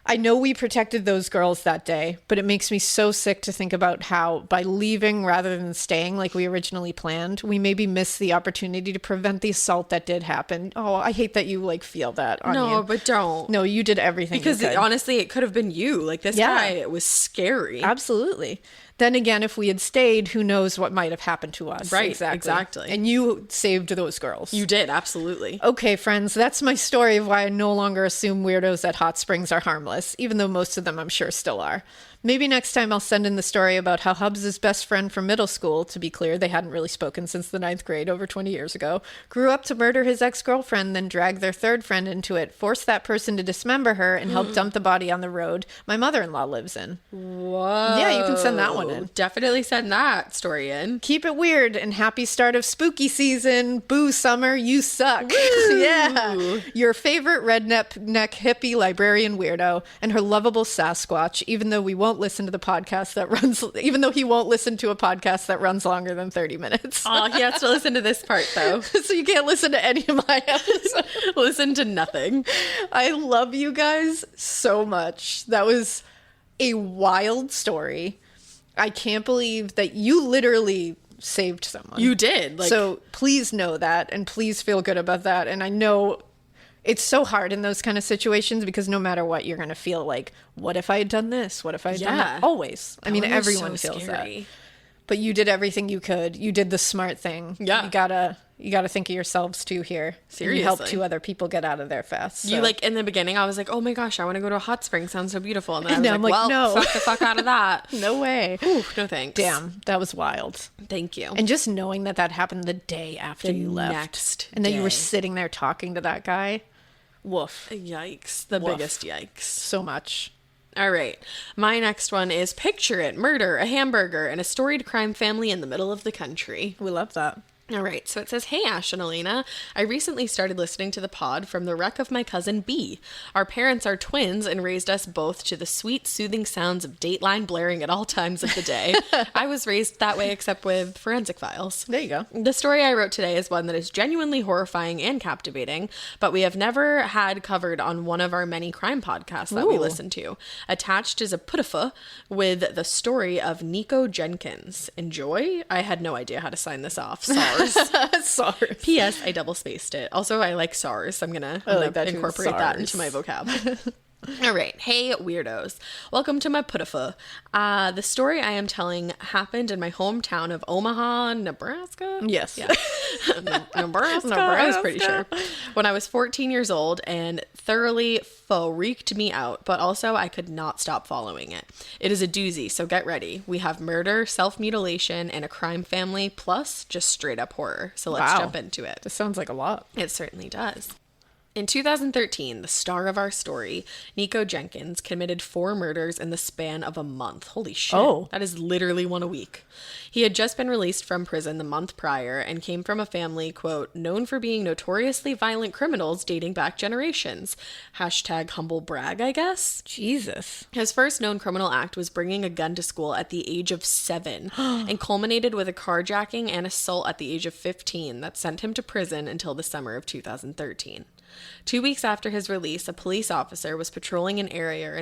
I know we protected those girls that day, but it makes me so sick to think about how by leaving rather than staying like we originally planned, we maybe missed the opportunity to prevent the assault that did happen. Oh, I hate that you like feel that on you. No, but don't. No, you did everything Because you could. honestly, it could have been you. Like this guy, it was scary. Absolutely. Then again, if we had stayed, who knows what might have happened to us. Right, Exactly. exactly. And you saved those girls. You did, absolutely. Okay, friends, that's my story of why I no longer assume weirdos at hot springs are harmless, even though most of them I'm sure still are. Maybe next time I'll send in the story about how Hubs' best friend from middle school, to be clear, they hadn't really spoken since the 9th grade over 20 years ago, grew up to murder his ex-girlfriend, then drag their third friend into it, force that person to dismember her, and help dump the body on the road my mother-in-law lives in. Whoa. Yeah, you can send that one in. Definitely send that story in. Keep it weird and happy start of spooky season. Boo, summer, you suck. Yeah. Your favorite redneck hippie librarian weirdo and her lovable Sasquatch, even though he won't listen to a podcast that runs longer than 30 minutes. Oh, he has to listen to this part though. So you can't listen to any of my episodes. Listen to nothing. I love you guys so much. That was a wild story. I can't believe that you literally saved someone. You did. Like, So please know that and please feel good about that. And I know it's so hard in those kind of situations because no matter what, you're going to feel like, what if I had done this? What if I had done that? Always. I mean, that was everyone so feels scary. that. But you did everything you could. You did the smart thing. Yeah. You gotta think of yourselves too here. Seriously. You helped 2 other people get out of there fast. You so. like in the beginning, I was like, oh my gosh, I want to go to a hot spring. Sounds so beautiful. And then I was now like, I'm like, well, no. fuck the fuck out of that. No way. Ooh, no thanks. Damn, that was wild. Thank you. And just knowing that happened the day after you left. next And then you were day. sitting there talking to that guy. Woof. Yikes. The Woof. biggest yikes. So much. All right. My next one is picture it. Murder, a hamburger, and a storied crime family in the middle of the country. We love that. All right, so it says, "Hey, Ash and Alaina. I recently started listening to the pod from the wreck of my cousin B. Our parents are twins and raised us both to the sweet, soothing sounds of Dateline blaring at all times of the day. I was raised that way, except with Forensic Files. There you go. The story I wrote today is one that is genuinely horrifying and captivating, but we have never had covered on one of our many crime podcasts that we listen to. Attached is a putafa with the story of Nico Jenkins. Enjoy? I had no idea how to sign this off. Sorry. SARS. P.S. I double spaced it. Also, I like SARS. I'm gonna incorporate that into my vocab. All right. Hey, weirdos. Welcome to my putafa. The story I am telling happened in my hometown of Omaha, Nebraska. Yes. Yeah. Nebraska. I was pretty sure. When I was 14 years old and thoroughly freaked me out, but also I could not stop following it. It is a doozy, so get ready. We have murder, self-mutilation, and a crime family, plus just straight up horror. So let's jump into it. This sounds like a lot. It certainly does. In 2013, the star of our story, Nico Jenkins, committed 4 murders in the span of a month. Holy shit. Oh. That is literally one a week. He had just been released from prison the month prior and came from a family, quote, known for being notoriously violent criminals dating back generations. Hashtag humble brag, I guess. Jesus. His first known criminal act was bringing a gun to school at the age of 7 and culminated with a carjacking and assault at the age of 15 that sent him to prison until the summer of 2013. 2 weeks after his release, a police officer was patrolling an area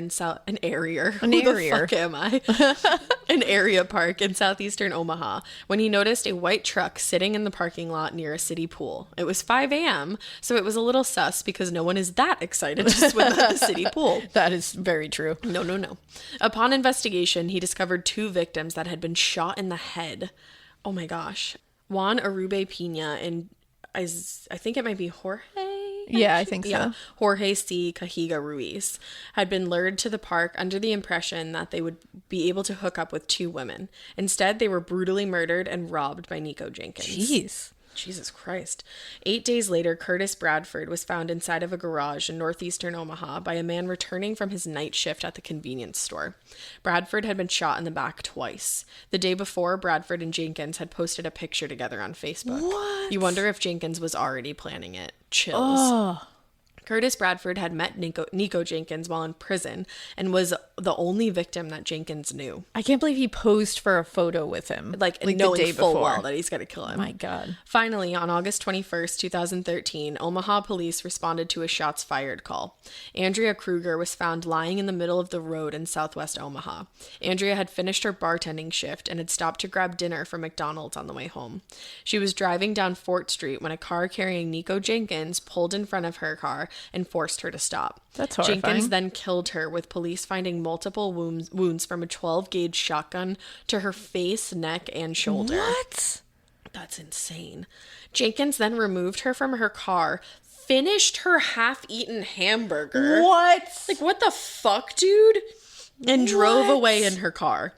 park in southeastern Omaha when he noticed a white truck sitting in the parking lot near a city pool. It was 5 a.m., so it was a little sus because no one is that excited to swim at the city pool. That is very true. No. Upon investigation, he discovered 2 victims that had been shot in the head. Oh my gosh. Juan Arube Pina and I think it might be Jorge? Yeah, I think so. Yeah. Jorge C. Cajiga Ruiz had been lured to the park under the impression that they would be able to hook up with 2 women. Instead, they were brutally murdered and robbed by Nico Jenkins. Jeez. Jesus Christ. 8 days later, Curtis Bradford was found inside of a garage in northeastern Omaha by a man returning from his night shift at the convenience store. Bradford had been shot in the back twice. The day before, Bradford and Jenkins had posted a picture together on Facebook. What? You wonder if Jenkins was already planning it. Chills. Oh. Curtis Bradford had met Nico Jenkins while in prison and was the only victim that Jenkins knew. I can't believe he posed for a photo with him. Like knowing the day full before. well that he's going to kill him. My God. Finally, on August 21st, 2013, Omaha police responded to a shots fired call. Andrea Kruger was found lying in the middle of the road in southwest Omaha. Andrea had finished her bartending shift and had stopped to grab dinner from McDonald's on the way home. She was driving down Fort Street when a car carrying Nico Jenkins pulled in front of her car and forced her to stop. That's horrifying. Jenkins then killed her, with police finding multiple wounds from a 12-gauge shotgun to her face, neck, and shoulder. What? That's insane. Jenkins then removed her from her car, finished her half-eaten hamburger. What? Like, what the fuck, dude? And drove away in her car.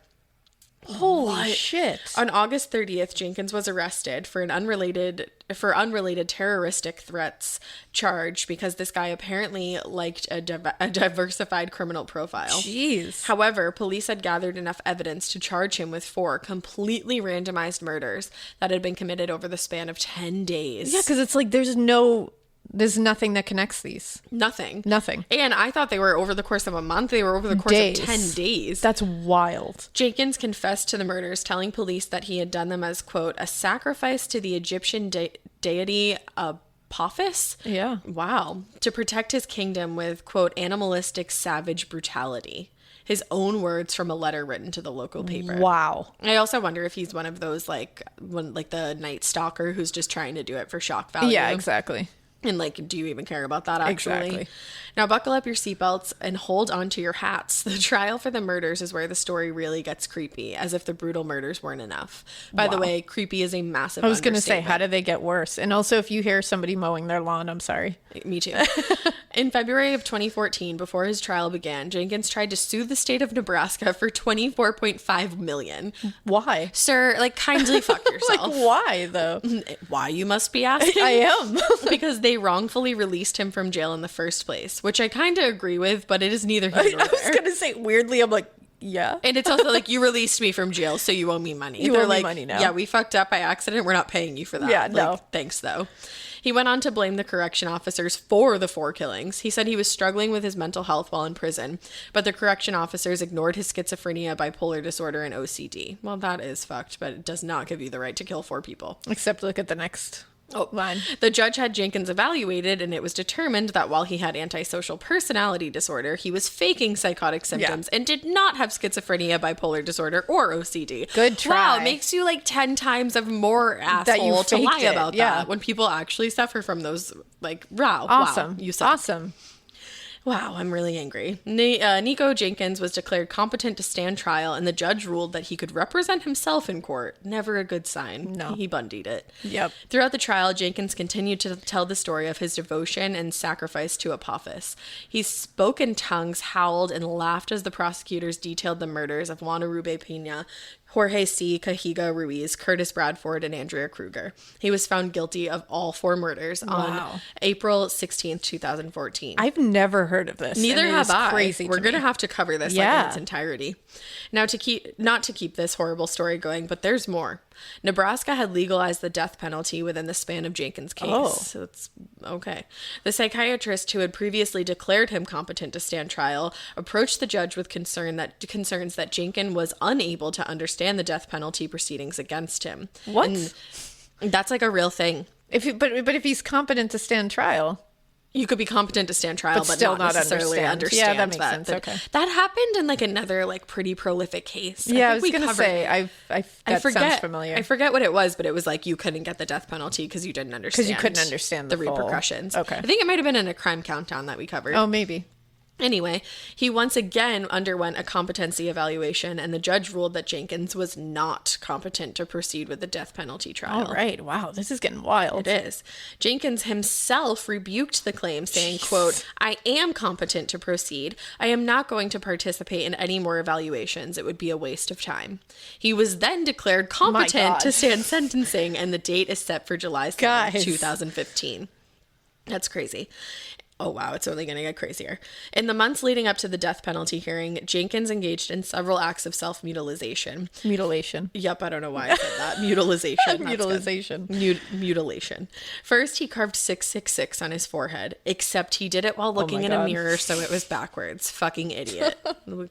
Holy shit. On August 30th, Jenkins was arrested for unrelated terroristic threats charge because this guy apparently liked a diversified criminal profile. Jeez. However, police had gathered enough evidence to charge him with 4 completely randomized murders that had been committed over the span of 10 days. Yeah, because it's like there's nothing that connects these. Nothing. And I thought they were over the course of a month. They were over the course of 10 days. That's wild. Jenkins confessed to the murders, telling police that he had done them as, quote, a sacrifice to the Egyptian deity Apophis. Yeah. Wow. To protect his kingdom with, quote, animalistic savage brutality. His own words from a letter written to the local paper. Wow. I also wonder if he's one of those, like the Night Stalker who's just trying to do it for shock value. Yeah, exactly. And like, do you even care about that, actually? Exactly. Now, buckle up your seatbelts and hold on to your hats. The trial for the murders is where the story really gets creepy, as if the brutal murders weren't enough. By the way, creepy is a massive I was going to say, understatement. how did they get worse? And also, if you hear somebody mowing their lawn, I'm sorry. Me too. In February of 2014, before his trial began, Jenkins tried to sue the state of Nebraska for $24.5 million. Why? Sir, like, kindly fuck yourself. Like, why, though? Why, you must be asking? I am. Because they wrongfully released him from jail in the first place, which I kind of agree with, but it is neither here nor I was there. going to say, weirdly, I'm like, Yeah. And it's also like, you released me from jail, so you owe me money. You They're owe me like, money now. yeah, we fucked up by accident. We're not paying you for that. Yeah, like, no. Thanks, though. He went on to blame the correction officers for the 4 killings. He said he was struggling with his mental health while in prison, but the correction officers ignored his schizophrenia, bipolar disorder, and OCD. Well, that is fucked, but it does not give you the right to kill 4 people. Except look at the next line. The judge had Jenkins evaluated, and it was determined that while he had antisocial personality disorder, he was faking psychotic symptoms and did not have schizophrenia, bipolar disorder, or OCD. Good try. Wow, it makes you like 10 times of more asshole to lie about that when people actually suffer from those. Like, wow. Awesome. Wow, you suck. Awesome. Wow, I'm really angry. Nico Jenkins was declared competent to stand trial, and the judge ruled that he could represent himself in court. Never a good sign. No. He bundied it. Yep. Throughout the trial, Jenkins continued to tell the story of his devotion and sacrifice to Apophis. He spoke in tongues, howled, and laughed as the prosecutors detailed the murders of Guadalupe Pena, Jorge C. Cajiga Ruiz, Curtis Bradford, and Andrea Kruger. He was found guilty of all 4 murders on April 16th, 2014. I've never heard of this. Neither have I. Crazy. We're going to have to cover this like, in its entirety. Now, not to keep this horrible story going, but there's more. Nebraska had legalized the death penalty within the span of Jenkins' case. Oh. So it's okay. The psychiatrist who had previously declared him competent to stand trial approached the judge with concerns that Jenkins was unable to understand the death penalty proceedings against him. What? And that's like a real thing. But if he's competent to stand trial, you could be competent to stand trial, but still not necessarily understand. Yeah, that makes sense. Okay. That happened in like another like pretty prolific case. Yeah, I was going to say, that sounds familiar. I forget what it was, but it was like you couldn't get the death penalty because you didn't understand. Because you couldn't understand the full repercussions. Okay. I think it might have been in a crime countdown that we covered. Oh, maybe. Anyway, he once again underwent a competency evaluation, and the judge ruled that Jenkins was not competent to proceed with the death penalty trial. All right. Wow, this is getting wild. It is. Jenkins himself rebuked the claim, saying, quote, "I am competent to proceed. I am not going to participate in any more evaluations. It would be a waste of time." He was then declared competent to stand sentencing, and the date is set for July 7th, 2015. That's crazy. Oh, wow, it's only going to get crazier. In the months leading up to the death penalty hearing, Jenkins engaged in several acts of self-mutilation. Mutilation. Yep, I don't know why I said that. Mutilation. Mutilation. Mutilation. First, he carved 666 on his forehead, except he did it while looking in a mirror, so it was backwards. Fucking idiot.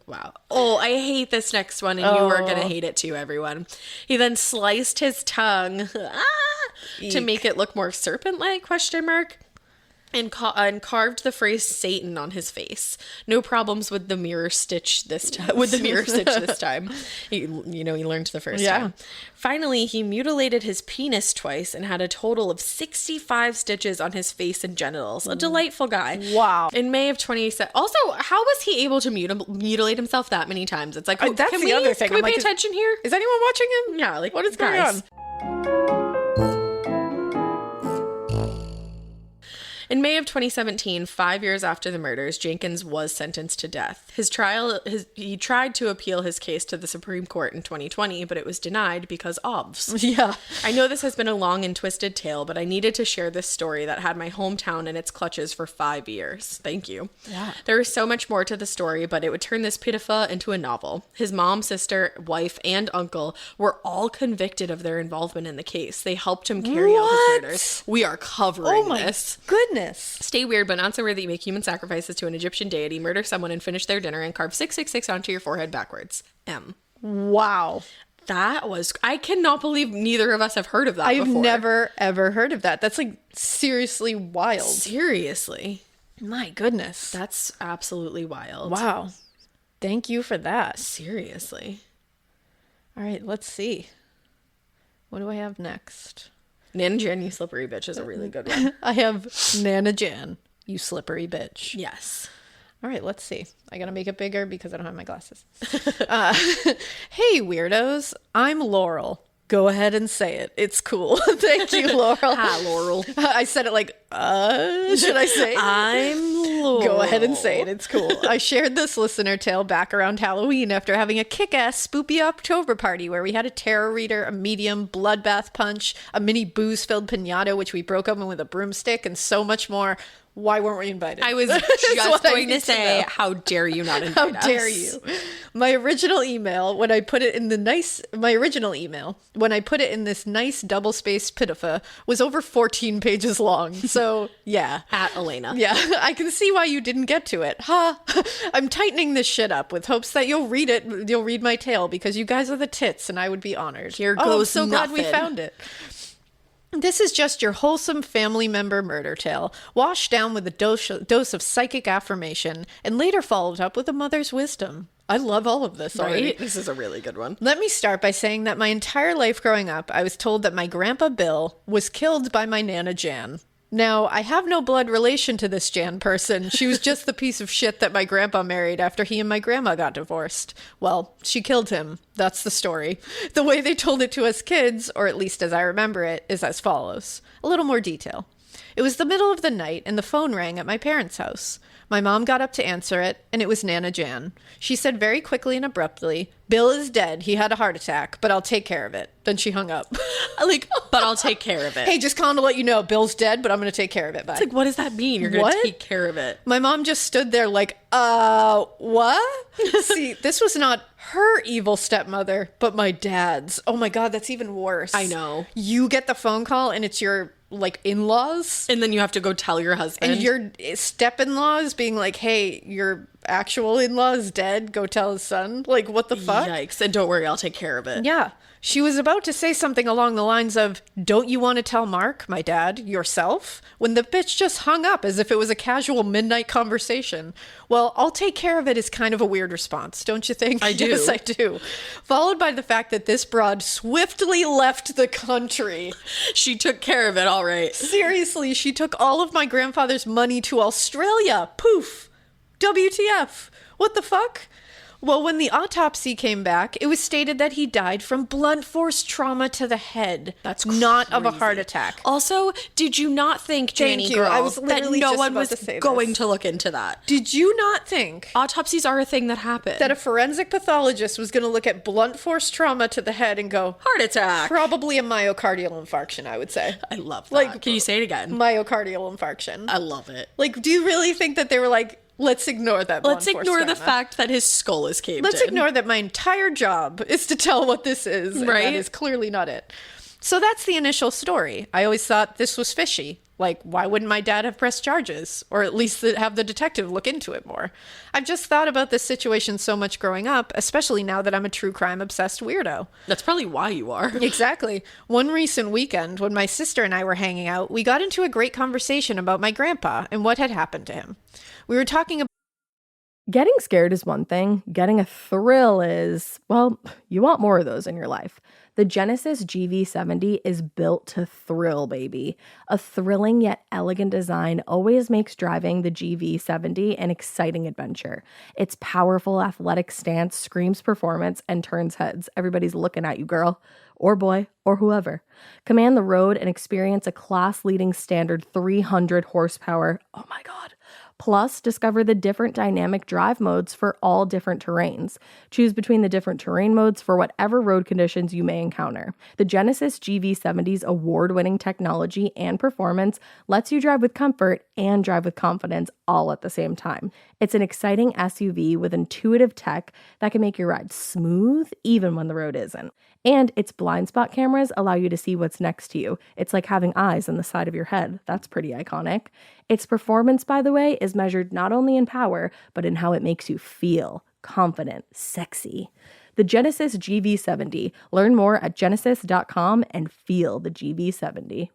Wow. Oh, I hate this next one, and you are going to hate it too, everyone. He then sliced his tongue to make it look more serpent-like, question mark. And carved the phrase Satan on his face. No problems with the mirror stitch this time. He learned the first time. Finally, he mutilated his penis twice and had a total of 65 stitches on his face and genitals. A delightful guy. Wow. In May of 2017. Also, how was he able to mutilate himself that many times? It's like, that's the other thing. Can we pay attention here? Is anyone watching him? Yeah, like, what is going on? In May of 2017, 5 years after the murders, Jenkins was sentenced to death. He tried to appeal his case to the Supreme Court in 2020, but it was denied because OBS. Yeah. I know this has been a long and twisted tale, but I needed to share this story that had my hometown in its clutches for 5 years. Thank you. Yeah. There is so much more to the story, but it would turn this pitiful into a novel. His mom, sister, wife, and uncle were all convicted of their involvement in the case. They helped him carry out his murders. We are covering this. Goodness. Stay weird, but not so weird that you make human sacrifices to an Egyptian deity, murder someone, and finish their dinner and carve 666 onto your forehead backwards. M. Wow. I cannot believe neither of us have heard of that before. I've never, ever heard of that. That's like seriously wild. Seriously. My goodness. That's absolutely wild. Wow. Thank you for that. Seriously. All right, let's see. What do I have next? Nana Jan, you slippery bitch is a really good one. I have Nana Jan, you slippery bitch. Yes. All right, let's see. I gotta make it bigger because I don't have my glasses. Hey, weirdos. I'm Laurel. Go ahead and say it. It's cool. Thank you, Laurel. Hi, Laurel. I said it like, should I say? I'm Laurel. Go ahead and say it. It's cool. I shared this listener tale back around Halloween after having a kick-ass spoopy October party where we had a tarot reader, a medium, bloodbath punch, a mini booze-filled piñata, which we broke open with a broomstick, and so much more. Why weren't we invited? I was just going to say, how dare you not invite us? How dare you? My original email, when I put it in this nice double-spaced pitafa, was over 14 pages long. So, yeah. At Alaina. Yeah, I can see why you didn't get to it. Ha! I'm tightening this shit up with hopes that you'll read it. You'll read my tale because you guys are the tits and I would be honored. Here goes I'm so nothing. glad we found it. This is just your wholesome family member murder tale, washed down with a dose of psychic affirmation, and later followed up with a mother's wisdom. I love all of this already. Right? This is a really good one. Let me start by saying that my entire life growing up, I was told that my grandpa Bill was killed by my Nana Jan. Now, I have no blood relation to this Jan person. She was just the piece of shit that my grandpa married after he and my grandma got divorced. Well, she killed him. That's the story. The way they told it to us kids, or at least as I remember it, is as follows. A little more detail. It was the middle of the night and the phone rang at my parents' house. My mom got up to answer it, and it was Nana Jan. She said very quickly and abruptly, "Bill is dead. He had a heart attack, but I'll take care of it." Then she hung up. But I'll take care of it. Hey, just calling to let you know, Bill's dead, but I'm going to take care of it. Bye. It's like, what does that mean? You're going to take care of it. My mom just stood there like, what? See, this was not her evil stepmother, but my dad's. Oh my God, that's even worse. I know. You get the phone call and it's your in-laws. And then you have to go tell your husband. And your step-in-laws being like, hey, your actual in-law is dead. Go tell his son. Like, what the fuck? Yikes. And don't worry, I'll take care of it. Yeah. She was about to say something along the lines of, "Don't you want to tell Mark, my dad, yourself?" when the bitch just hung up as if it was a casual midnight conversation. Well, "I'll take care of it" is kind of a weird response, don't you think? I do. Yes, I do. Followed by the fact that this broad swiftly left the country. She took care of it, all right. Seriously, she took all of my grandfather's money to Australia. Poof. WTF. What the fuck? Well, when the autopsy came back, it was stated that he died from blunt force trauma to the head. That's not of a crazy. heart attack. Also, did you not think, Janny you. girl, I was that literally no just one about was to say going this. to look into that? Did you not think Autopsies are a thing that happen. that a forensic pathologist was going to look at blunt force trauma to the head and go, heart attack. probably a myocardial infarction, I would say. I love that. Like, can you say it again? Myocardial infarction. I love it. Like, do you really think that they were like, let's ignore that blunt Let's force ignore the trauma. fact that his skull is caved Let's in. ignore that my entire job is to tell what this is. And Right? that is clearly not it. So that's the initial story. I always thought this was fishy. Like, why wouldn't my dad have pressed charges? Or at least have the detective look into it more. I've just thought about this situation so much growing up, especially now that I'm a true crime obsessed weirdo. That's probably why you are. Exactly. One recent weekend, when my sister and I were hanging out, we got into a great conversation about my grandpa and what had happened to him. We were talking about Getting scared is one thing. Getting a thrill is, well, you want more of those in your life. The Genesis GV70 is built to thrill, baby. A thrilling yet elegant design always makes driving the GV70 an exciting adventure. Its powerful athletic stance screams performance and turns heads. Everybody's looking at you, girl, or boy, or whoever. Command the road and experience a class-leading standard 300 horsepower. Oh my God. Plus, discover the different dynamic drive modes for all different terrains. Choose between the different terrain modes for whatever road conditions you may encounter. The Genesis GV70's award-winning technology and performance lets you drive with comfort and drive with confidence all at the same time. It's an exciting SUV with intuitive tech that can make your ride smooth even when the road isn't. And its blind spot cameras allow you to see what's next to you. It's like having eyes on the side of your head. That's pretty iconic. Its performance, by the way, is measured not only in power, but in how it makes you feel confident, sexy. The Genesis GV70. Learn more at genesis.com and feel the GV70.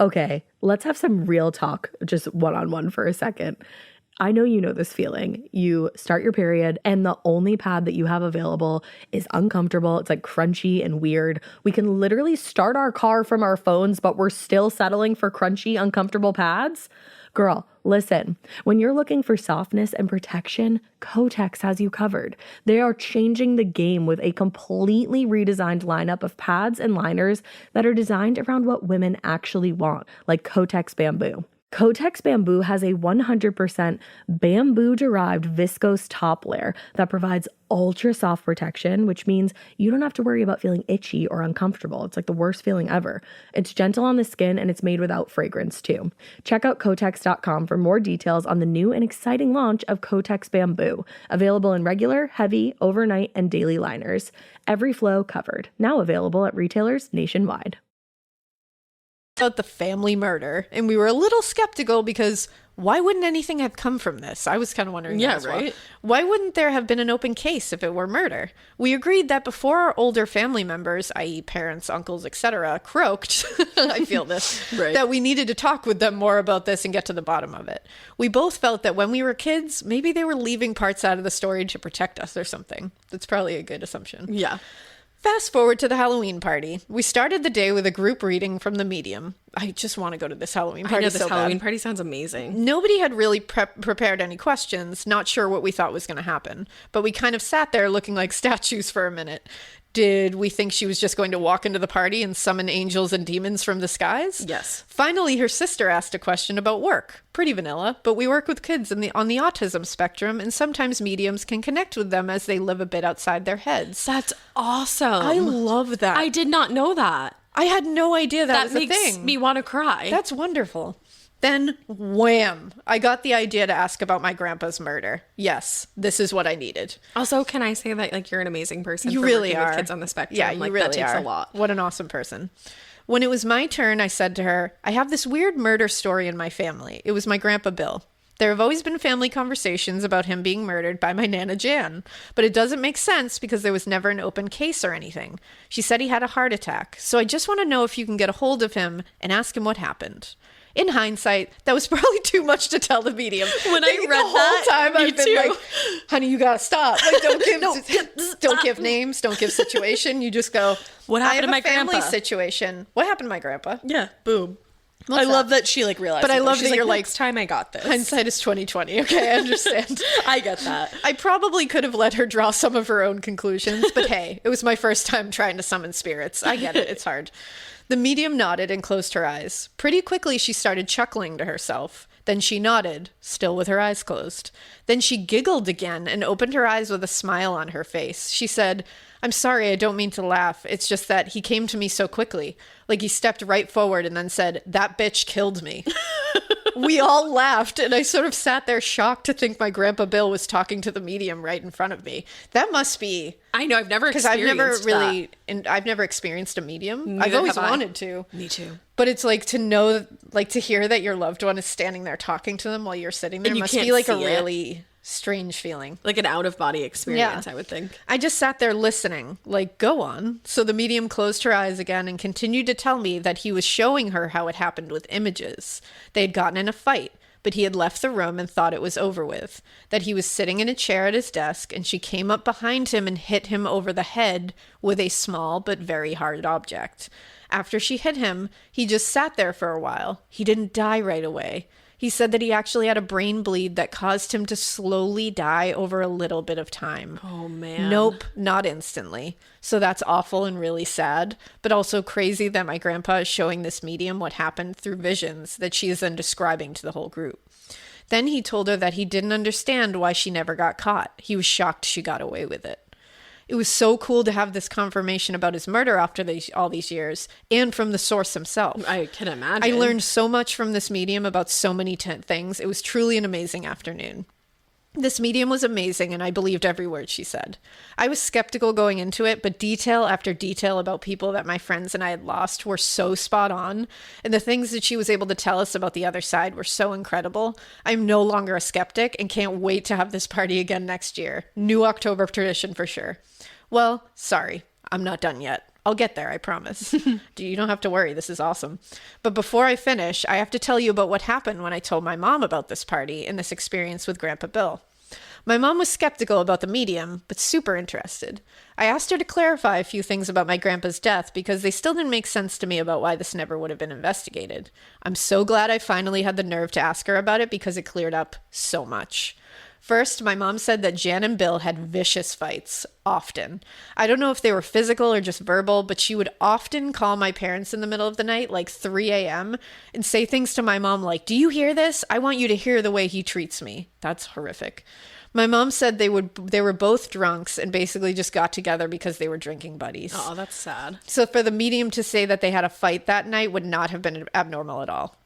Okay, let's have some real talk, just one-on-one for a second. I know you know this feeling. You start your period and the only pad that you have available is uncomfortable. It's like crunchy and weird. We can literally start our car from our phones, but we're still settling for crunchy, uncomfortable pads. Girl, listen, when you're looking for softness and protection, Kotex has you covered. They are changing the game with a completely redesigned lineup of pads and liners that are designed around what women actually want, like Kotex Bamboo. Kotex Bamboo has a 100% bamboo-derived viscose top layer that provides ultra-soft protection, which means you don't have to worry about feeling itchy or uncomfortable. It's like the worst feeling ever. It's gentle on the skin, and it's made without fragrance, too. Check out Kotex.com for more details on the new and exciting launch of Kotex Bamboo, available in regular, heavy, overnight, and daily liners. Every flow covered. Now available at retailers nationwide. About the family murder, and we were a little skeptical because why wouldn't anything have come from this? I was kind of wondering that as well. Right. Why wouldn't there have been an open case if it were murder? We agreed that before our older family members, i.e. parents, uncles, etc., croaked, I feel this, Right. that we needed to talk with them more about this and get to the bottom of it. We both felt that when we were kids, maybe they were leaving parts out of the story to protect us or something. That's probably a good assumption. Yeah. Fast forward to the Halloween party. We started the day with a group reading from the medium. I just want to go to this Halloween party. I know, this so Halloween bad. party sounds amazing. Nobody had really prepared any questions, not sure what we thought was going to happen. But we kind of sat there looking like statues for a minute. Did we think she was just going to walk into the party and summon angels and demons from the skies? Yes. Finally, her sister asked a question about work. Pretty vanilla, but we work with kids on the autism spectrum, and sometimes mediums can connect with them as they live a bit outside their heads. That's awesome. I love that. I did not know that. I had no idea that was a makes thing. me want to cry. That's wonderful. Then, wham, I got the idea to ask about my grandpa's murder. Yes, this is what I needed. Also, can I say that like you're an amazing person You for really working are. with kids on the spectrum? Yeah, you like, really that takes are. a lot. What an awesome person. When it was my turn, I said to her, I have this weird murder story in my family. It was my grandpa Bill. There have always been family conversations about him being murdered by my Nana Jan, but it doesn't make sense because there was never an open case or anything. She said he had a heart attack, so I just want to know if you can get a hold of him and ask him what happened. In hindsight, that was probably too much to tell the medium. When I read the whole that, time me I've been too. like, honey, you gotta stop. Like, don't give names, don't give situation. You just go, What I happened have to my a family grandpa?" situation. What happened to my grandpa? Yeah, boom. What's I that? love that she like realized. But I it, though. love She's that you're like, next time I got this. Hindsight is 20/20. Okay, I understand. I get that. I probably could have let her draw some of her own conclusions, but hey, it was my first time trying to summon spirits. I get it. It's hard. The medium nodded and closed her eyes. Pretty quickly, she started chuckling to herself. Then she nodded, still with her eyes closed. Then she giggled again and opened her eyes with a smile on her face. She said, I'm sorry, I don't mean to laugh. It's just that he came to me so quickly. Like he stepped right forward and then said, that bitch killed me. We all laughed, and I sort of sat there shocked to think my grandpa Bill was talking to the medium right in front of me. That must be... I know, I've never Because I've never experienced really... And I've never experienced a medium. Neither I've always have I. wanted to. Me too. But it's like to know, like to hear that your loved one is standing there talking to them while you're sitting there And you must can't be like a see it. really strange feeling. Like an out-of-body experience, Yeah. I would think. I just sat there listening, like, go on. So the medium closed her eyes again and continued to tell me that he was showing her how it happened with images. They had gotten in a fight, but he had left the room and thought it was over with. That he was sitting in a chair at his desk, and she came up behind him and hit him over the head with a small but very hard object. After she hit him, he just sat there for a while. He didn't die right away. He said that he actually had a brain bleed that caused him to slowly die over a little bit of time. Oh, man. Nope, not instantly. So that's awful and really sad, but also crazy that my grandpa is showing this medium what happened through visions that she is then describing to the whole group. Then he told her that he didn't understand why she never got caught. He was shocked she got away with it. It was so cool to have this confirmation about his murder after all these years, and from the source himself. I can imagine. I learned so much from this medium about so many things. It was truly an amazing afternoon. This medium was amazing, and I believed every word she said. I was skeptical going into it, but detail after detail about people that my friends and I had lost were so spot on, and the things that she was able to tell us about the other side were so incredible. I'm no longer a skeptic and can't wait to have this party again next year. New October tradition for sure. Well, sorry, I'm not done yet. I'll get there, I promise. You don't have to worry. This is awesome. But before I finish, I have to tell you about what happened when I told my mom about this party and this experience with Grandpa Bill. My mom was skeptical about the medium, but super interested. I asked her to clarify a few things about my grandpa's death because they still didn't make sense to me about why this never would have been investigated. I'm so glad I finally had the nerve to ask her about it because it cleared up so much. First, my mom said that Jan and Bill had vicious fights, often. I don't know if they were physical or just verbal, but she would often call my parents in the middle of the night, like 3 a.m., and say things to my mom like, "Do you hear this? I want you to hear the way he treats me." That's horrific. My mom said they were both drunks and basically just got together because they were drinking buddies. Oh, that's sad. So for the medium to say that they had a fight that night would not have been abnormal at all.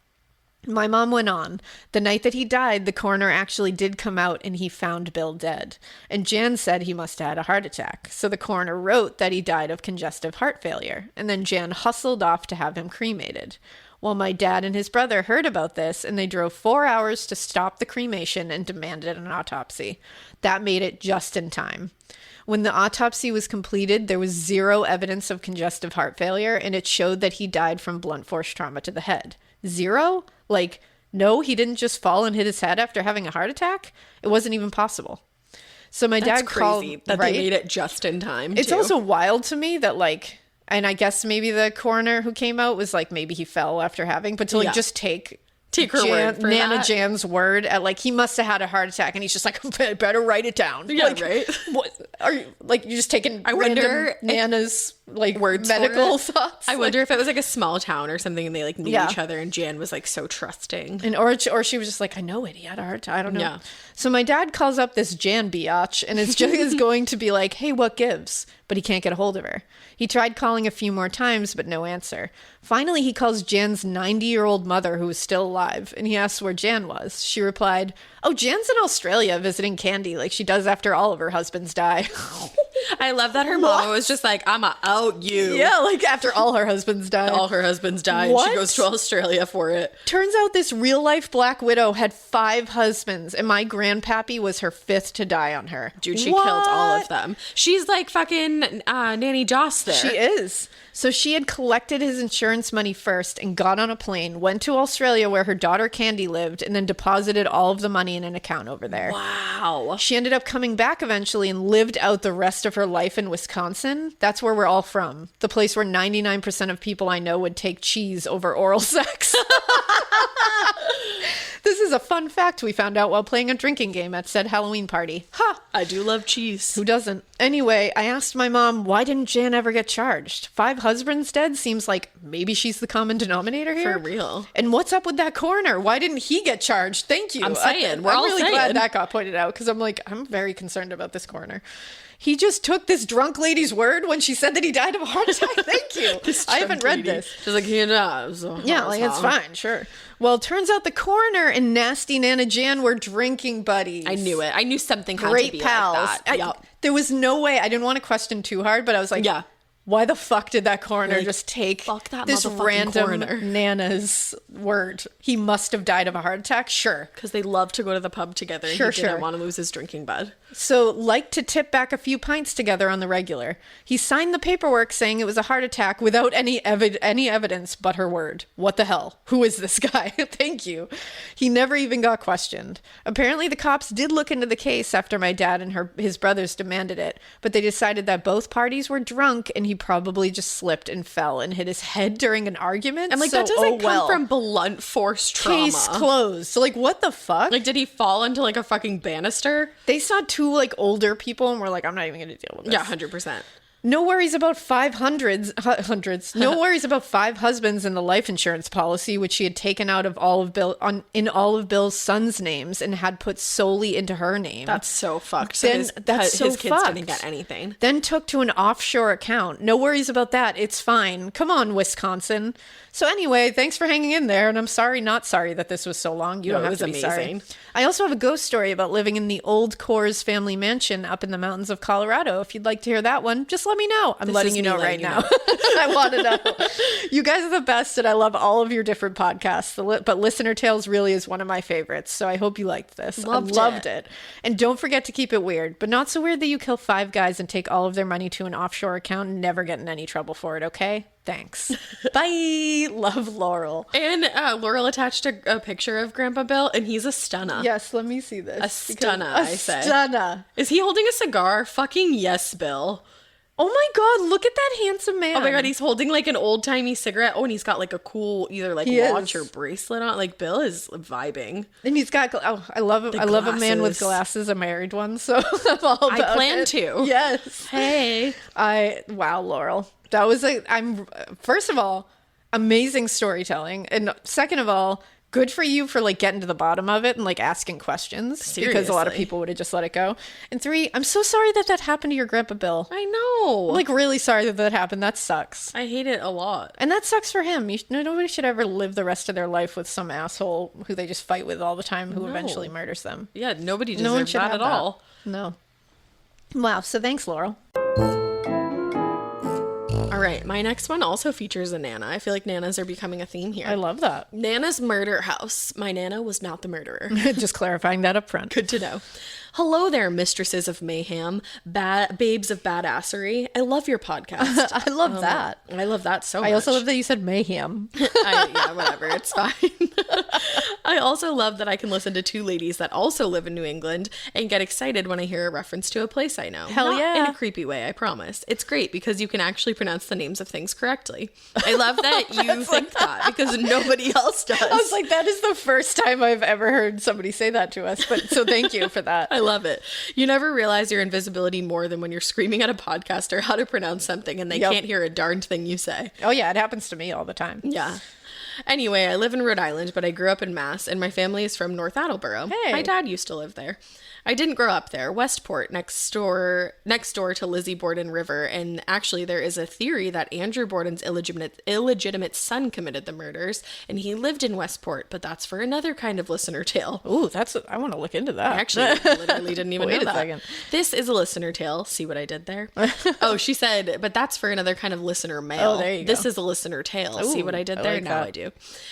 My mom went on. The night that he died, the coroner actually did come out and he found Bill dead. And Jan said he must have had a heart attack. So the coroner wrote that he died of congestive heart failure. And then Jan hustled off to have him cremated. Well, my dad and his brother heard about this and they drove 4 hours to stop the cremation and demanded an autopsy. That made it just in time. When the autopsy was completed, there was zero evidence of congestive heart failure and it showed that he died from blunt force trauma to the head. Zero? Like, no, he didn't just fall and hit his head after having a heart attack? It wasn't even possible. So my dad called... Crazy that they made it just in time, It's too. also wild to me that, like... And I guess maybe the coroner who came out was like, maybe he fell after having... But to, like, just take her word for Nana that. Jan's word at, like, he must have had a heart attack. And he's just like, I better write it down. Yeah, like, right? What, are you, like, you're just taking wonder Nana's, like, words medical for it. thoughts? I wonder if it was like a small town or something and they like knew Yeah. each other and Jan was like so trusting. And or she was just like, I know it. He had a heart attack. I don't know. Yeah. So my dad calls up this Jan biatch and is just is going to be like, hey, what gives? But he can't get a hold of her. He tried calling a few more times, but no answer. Finally, he calls Jan's 90-year-old mother, who is still alive, and he asks where Jan was. She replied, "Oh, Jan's in Australia visiting Candy like she does after all of her husbands die." I love that her mama was just like, I'ma out you. Yeah, like after all her husbands die. All her husbands died. And What? she goes to Australia for it. Turns out this real-life Black Widow had 5 husbands, and my grandpappy was her 5th to die on her. Dude, she killed all of them. She's like fucking Nanny Joss there. She is. So she had collected his insurance money first and got on a plane, went to Australia where her daughter Candy lived, and then deposited all of the money in an account over there. Wow. She ended up coming back eventually and lived out the rest of her life in Wisconsin. That's where we're all from. The place where 99% of people I know would take cheese over oral sex. This is a fun fact we found out while playing a drinking game at said Halloween party. Ha! I do love cheese. Who doesn't? Anyway, I asked my mom, why didn't Jan ever get charged? 5 husbands dead seems like maybe she's the common denominator here. For real. And what's up with that coroner? Why didn't he get charged? Thank you. I'm saying. We're I'm all really saying. glad that got pointed out because I'm like, I'm very concerned about this coroner. He just took this drunk lady's word when she said that he died of a heart attack. Thank you. I haven't read this. She's like, he knows. Yeah, like it's fine, sure. Well, it turns out the coroner and nasty Nana Jan were drinking buddies. I knew it. I knew something had Great to be pals. like that. Yup. There was no way. I didn't want to question too hard, but I was like, Yeah. why the fuck did that coroner Like, just take fuck that this motherfucking random coroner. Nana's word? He must have died of a heart attack? Sure. Because they love to go to the pub together. Sure, He didn't sure. want to lose his drinking bud. So, like to tip back a few pints together on the regular. He signed the paperwork saying it was a heart attack without any evidence but her word. What the hell? Who is this guy? Thank you. He never even got questioned. Apparently, the cops did look into the case after my dad and his brothers demanded it, but they decided that both parties were drunk and he probably just slipped and fell and hit his head during an argument. And like, So, that doesn't come well. from blunt force trauma. Case closed. So, like, what the fuck? Like, did he fall into like a fucking banister? They saw 2 like older people and were like, I'm not even gonna deal with this. Yeah, 100%. No worries about hundreds. No worries about 5 husbands in the life insurance policy, which she had taken out of all of Bill's sons' names and had put solely into her name. That's so fucked. Then So that's so his kids fucked. didn't get anything. Then took to an offshore account. No worries about that. It's fine. Come on, Wisconsin. So anyway, thanks for hanging in there, and I'm sorry, not sorry that this was so long. You No, don't it have was to be sorry. amazing. I also have a ghost story about living in the old Coors family mansion up in the mountains of Colorado. If you'd like to hear that one, just let me know. I'm letting is you me know letting right you now. I want to know. You guys are the best, and I love all of your different podcasts. But Listener Tales really is one of my favorites, so I hope you liked this. Loved I loved it. And don't forget to keep it weird, but not so weird that you kill 5 guys and take all of their money to an offshore account and never get in any trouble for it, okay? Thanks. Bye. Love, Laurel. And Laurel attached a picture of Grandpa Bill, and he's a stunner. Yes, let me see this. A stunner, I say. Stunner. Is he holding a cigar? Fucking yes, Bill. Oh my God, look at that handsome man. Oh my God, he's holding like an old-timey cigarette. Oh, and he's got like a cool either like watch or bracelet on. Like Bill is vibing. And he's got, I love him. I love a man with glasses, a married one. So I'm all about I plan it. to. Yes. Hey. Wow, Laurel. That was first of all, amazing storytelling. And second of all, good for you for like getting to the bottom of it and like asking questions. Seriously. Because a lot of people would have just let it go. And 3, I'm so sorry that happened to your Grandpa Bill. I know. I'm like really sorry that happened. That sucks. I hate it a lot. And that sucks for him. Nobody should ever live the rest of their life with some asshole who they just fight with all the time who eventually murders them. Yeah, nobody No one deserves should that have at all. No. Wow. So thanks, Laurel. All right, my next one also features a Nana. I feel like Nanas are becoming a theme here. I love that. Nana's murder house. My Nana was not the murderer. Just clarifying that up front. Good to know. Hello there, mistresses of mayhem, babes of badassery. I love your podcast. I love that. I love that so much. I also love that you said mayhem. Yeah, whatever. It's fine. I also love that I can listen to 2 ladies that also live in New England and get excited when I hear a reference to a place I know. Hell Not yeah. in a creepy way, I promise. It's great because you can actually pronounce the names of things correctly. I love that you think that because nobody else does. I was like, that is the first time I've ever heard somebody say that to us. But so thank you for that. I love it. You never realize your invisibility more than when you're screaming at a podcaster how to pronounce something and they can't hear a darned thing you say. Oh yeah, it happens to me all the time. Yeah. Anyway, I live in Rhode Island, but I grew up in Mass, and my family is from North Attleboro. Hey. My dad used to live there. I didn't grow up there. Westport, next door to Lizzie Borden River, and actually there is a theory that Andrew Borden's illegitimate son committed the murders, and he lived in Westport, but that's for another kind of listener tale. Ooh, I want to look into that. I actually literally didn't even know Wait a that. second. This is a listener tale. See what I did there? Oh, she said, but that's for another kind of listener mail. Oh, there you This go. is a listener tale. Ooh, See what I did there? like Now that. I do.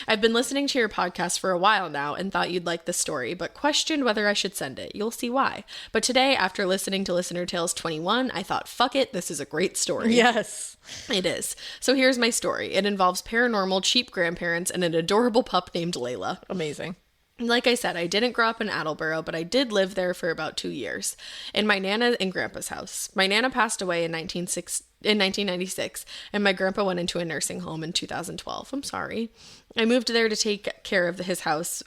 I've been listening to your podcast for a while now and thought you'd like the story, but questioned whether I should send it. You'll see why. But today, after listening to Listener Tales 21, I thought, fuck it, this is a great story. Yes. It is. So here's my story. It involves paranormal, cheap grandparents and an adorable pup named Layla. Amazing. Like I said, I didn't grow up in Attleboro, but I did live there for about 2 years in my Nana and Grandpa's house. My Nana passed away in 1996, and my grandpa went into a nursing home in 2012. I'm sorry. I moved there to take care of this house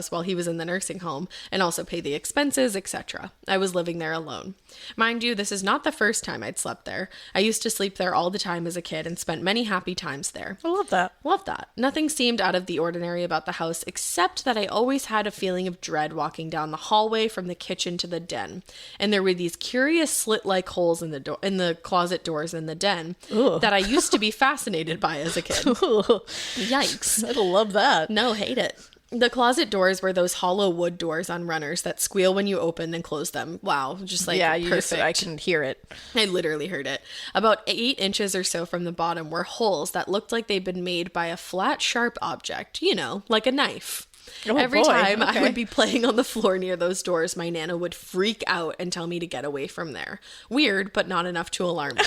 while he was in the nursing home and also pay the expenses, etc. I was living there alone. Mind you, this is not the first time I'd slept there. I used to sleep there all the time as a kid and spent many happy times there. I love that. Love that. Nothing seemed out of the ordinary about the house except that I always had a feeling of dread walking down the hallway from the kitchen to the den. And there were these curious slit-like holes in the closet doors in the den that I used to be fascinated by as a kid. Yikes. I love that. No, hate it. The closet doors were those hollow wood doors on runners that squeal when you open and close them. Wow, just like perfect. I can hear it. I literally heard it. About 8 inches or so from the bottom were holes that looked like they'd been made by a flat, sharp object, like a knife. Oh, Every boy. time I Okay. would be playing on the floor near those doors, my Nana would freak out and tell me to get away from there. Weird, but not enough to alarm me.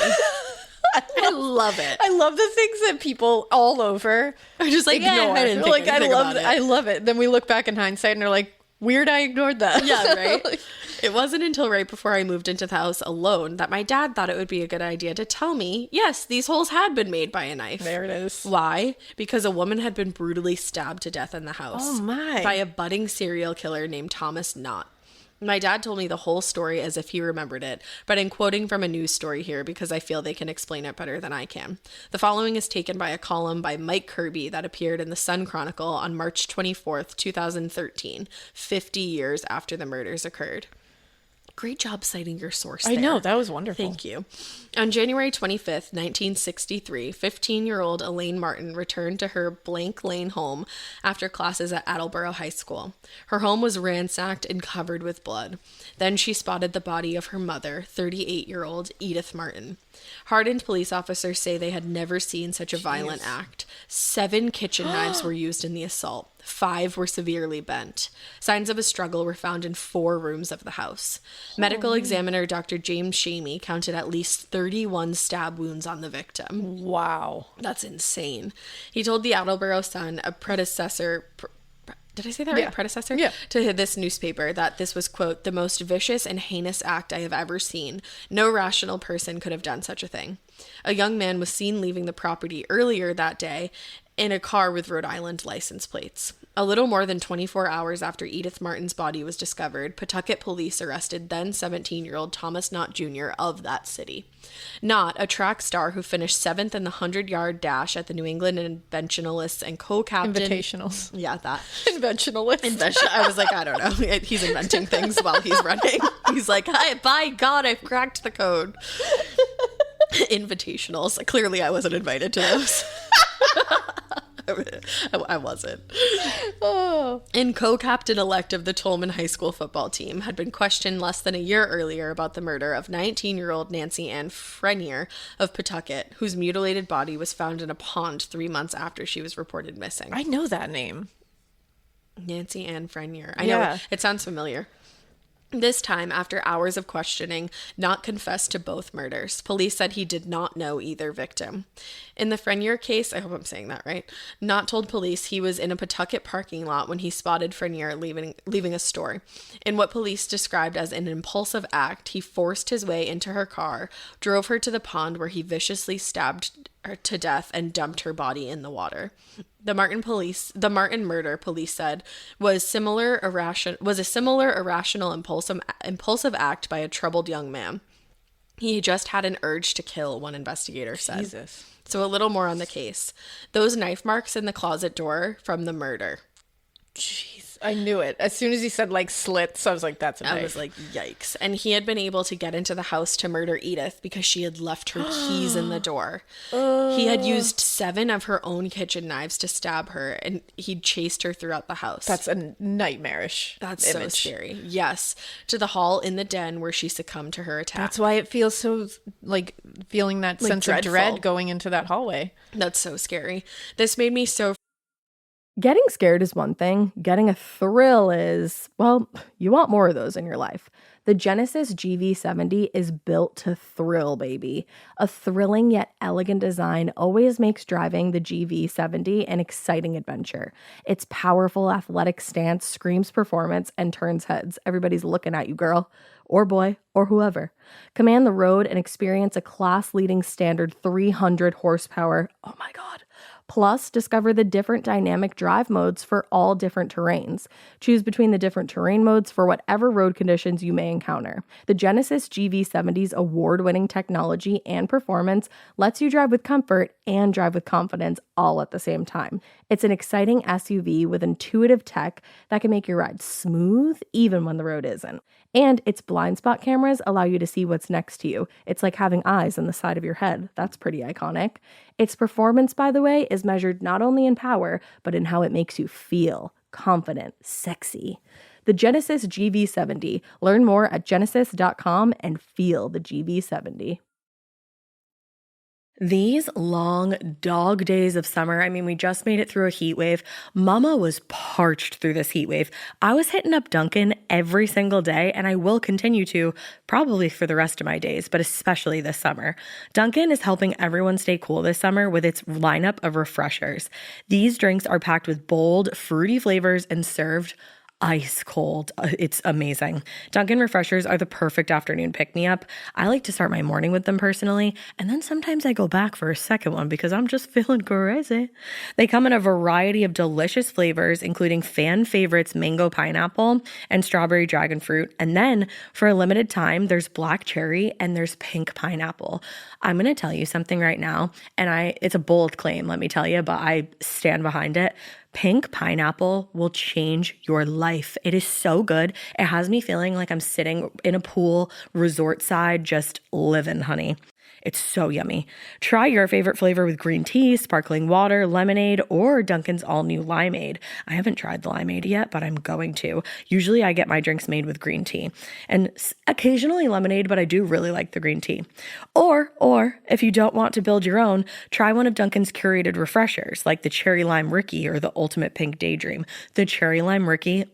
I love it. I love the things that people all over I just like, ignore. I didn't think I anything love about it. I love it. Then we look back in hindsight and they're like, weird I ignored that. Yeah, right? It wasn't until right before I moved into the house alone that my dad thought it would be a good idea to tell me, yes, these holes had been made by a knife. There it is. Why? Because a woman had been brutally stabbed to death in the house. Oh, my. By a budding serial killer named Thomas Knott. My dad told me the whole story as if he remembered it, but I'm quoting from a news story here because I feel they can explain it better than I can. The following is taken by a column by Mike Kirby that appeared in the Sun Chronicle on March 24th, 2013, 50 years after the murders occurred. Great job citing your source there. I know, that was wonderful. Thank you. On January 25th, 1963, 15-year-old Elaine Martin returned to her Blank Lane home after classes at Attleboro High School. Her home was ransacked and covered with blood. Then she spotted the body of her mother, 38-year-old Edith Martin. Hardened police officers say they had never seen such a violent act. 7 kitchen knives were used in the assault. 5 were severely bent. Signs of a struggle were found in 4 rooms of the house. Medical examiner Dr. James Shamey counted at least 31 stab wounds on the victim. Wow. That's insane. He told the Attleboro Sun, a predecessor did I say that right? Yeah. Predecessor? Yeah. To this newspaper that this was, quote, the most vicious and heinous act I have ever seen. No rational person could have done such a thing. A young man was seen leaving the property earlier that day in a car with Rhode Island license plates. A little more than 24 hours after Edith Martin's body was discovered, Pawtucket police arrested then 17-year-old Thomas Knott Jr. of that city. Knott, a track star who finished 7th in the 100-yard dash at the New England Inventionalists and co-captain... Invitationals. Yeah, that. Inventionalists. I was like, I don't know. He's inventing things while he's running. He's like, by God, I've cracked the code. Invitationals. Clearly, I wasn't invited to those. I wasn't. Oh. And co-captain-elect of the Tolman High School football team had been questioned less than a year earlier about the murder of 19-year-old Nancy Ann Frenier of Pawtucket, whose mutilated body was found in a pond 3 months after she was reported missing. I know that name. Nancy Ann Frenier. I know. It sounds familiar. This time, after hours of questioning, Knott confessed to both murders. Police said he did not know either victim. In the Frenier case, I hope I'm saying that right, Knott told police he was in a Pawtucket parking lot when he spotted Frenier leaving a store. In what police described as an impulsive act, he forced his way into her car, drove her to the pond where he viciously stabbed her to death and dumped her body in the water. The Martin murder, police said, was a similar irrational impulsive act by a troubled young man. He just had an urge to kill, one investigator said. Jesus. So a little more on the case. Those knife marks in the closet door from the murder. Jeez. I knew it. As soon as he said like slits, I was like, that's a knife. I was like, yikes. And he had been able to get into the house to murder Edith because she had left her keys in the door. He had used 7 of her own kitchen knives to stab her, and he'd chased her throughout the house. That's a nightmarish That's image. so scary. Yes. To the hall in the den where she succumbed to her attack. That's why it feels so, like, feeling that sense dreadful. of dread going into that hallway. That's so scary. This made me so... Getting scared is one thing. Getting a thrill is, well, you want more of those in your life. The Genesis GV70 is built to thrill, baby. A thrilling yet elegant design always makes driving the GV70 an exciting adventure. Its powerful athletic stance screams performance and turns heads. Everybody's looking at you, girl, or boy, or whoever. Command the road and experience a class-leading standard 300 horsepower. Oh my God. Plus, discover the different dynamic drive modes for all different terrains. Choose between the different terrain modes for whatever road conditions you may encounter. The Genesis GV70's award-winning technology and performance lets you drive with comfort and drive with confidence all at the same time. It's an exciting SUV with intuitive tech that can make your ride smooth even when the road isn't. And its blind spot cameras allow you to see what's next to you. It's like having eyes on the side of your head. That's pretty iconic. Its performance, by the way, is measured not only in power, but in how it makes you feel confident, sexy. The Genesis GV70. Learn more at genesis.com and feel the GV70. These long dog days of summer, I mean, we just made it through a heat wave. Mama was parched through this heat wave. I was hitting up Dunkin' every single day, and I will continue to, probably for the rest of my days, but especially this summer. Dunkin' is helping everyone stay cool this summer with its lineup of refreshers. These drinks are packed with bold, fruity flavors and served ice cold. It's amazing. Dunkin' refreshers are the perfect afternoon pick-me-up. I like to start my morning with them personally, and then sometimes I go back for a second one because I'm just feeling crazy. They come in a variety of delicious flavors, including fan favorites mango pineapple and strawberry dragon fruit. And then for a limited time, there's black cherry and there's pink pineapple. I'm going to tell you something right now, and it's a bold claim, let me tell you, but I stand behind it. Pink pineapple will change your life. It is so good. It has me feeling like I'm sitting in a pool, resort side, just living, honey. It's so yummy. Try your favorite flavor with green tea, sparkling water, lemonade, or Dunkin's all-new limeade. I haven't tried the limeade yet, but I'm going to. Usually I get my drinks made with green tea and occasionally lemonade, but I do really like the green tea. Or if you don't want to build your own, try one of Dunkin's curated refreshers like the Cherry Lime Ricky or the Ultimate Pink Daydream. The Cherry Lime Ricky,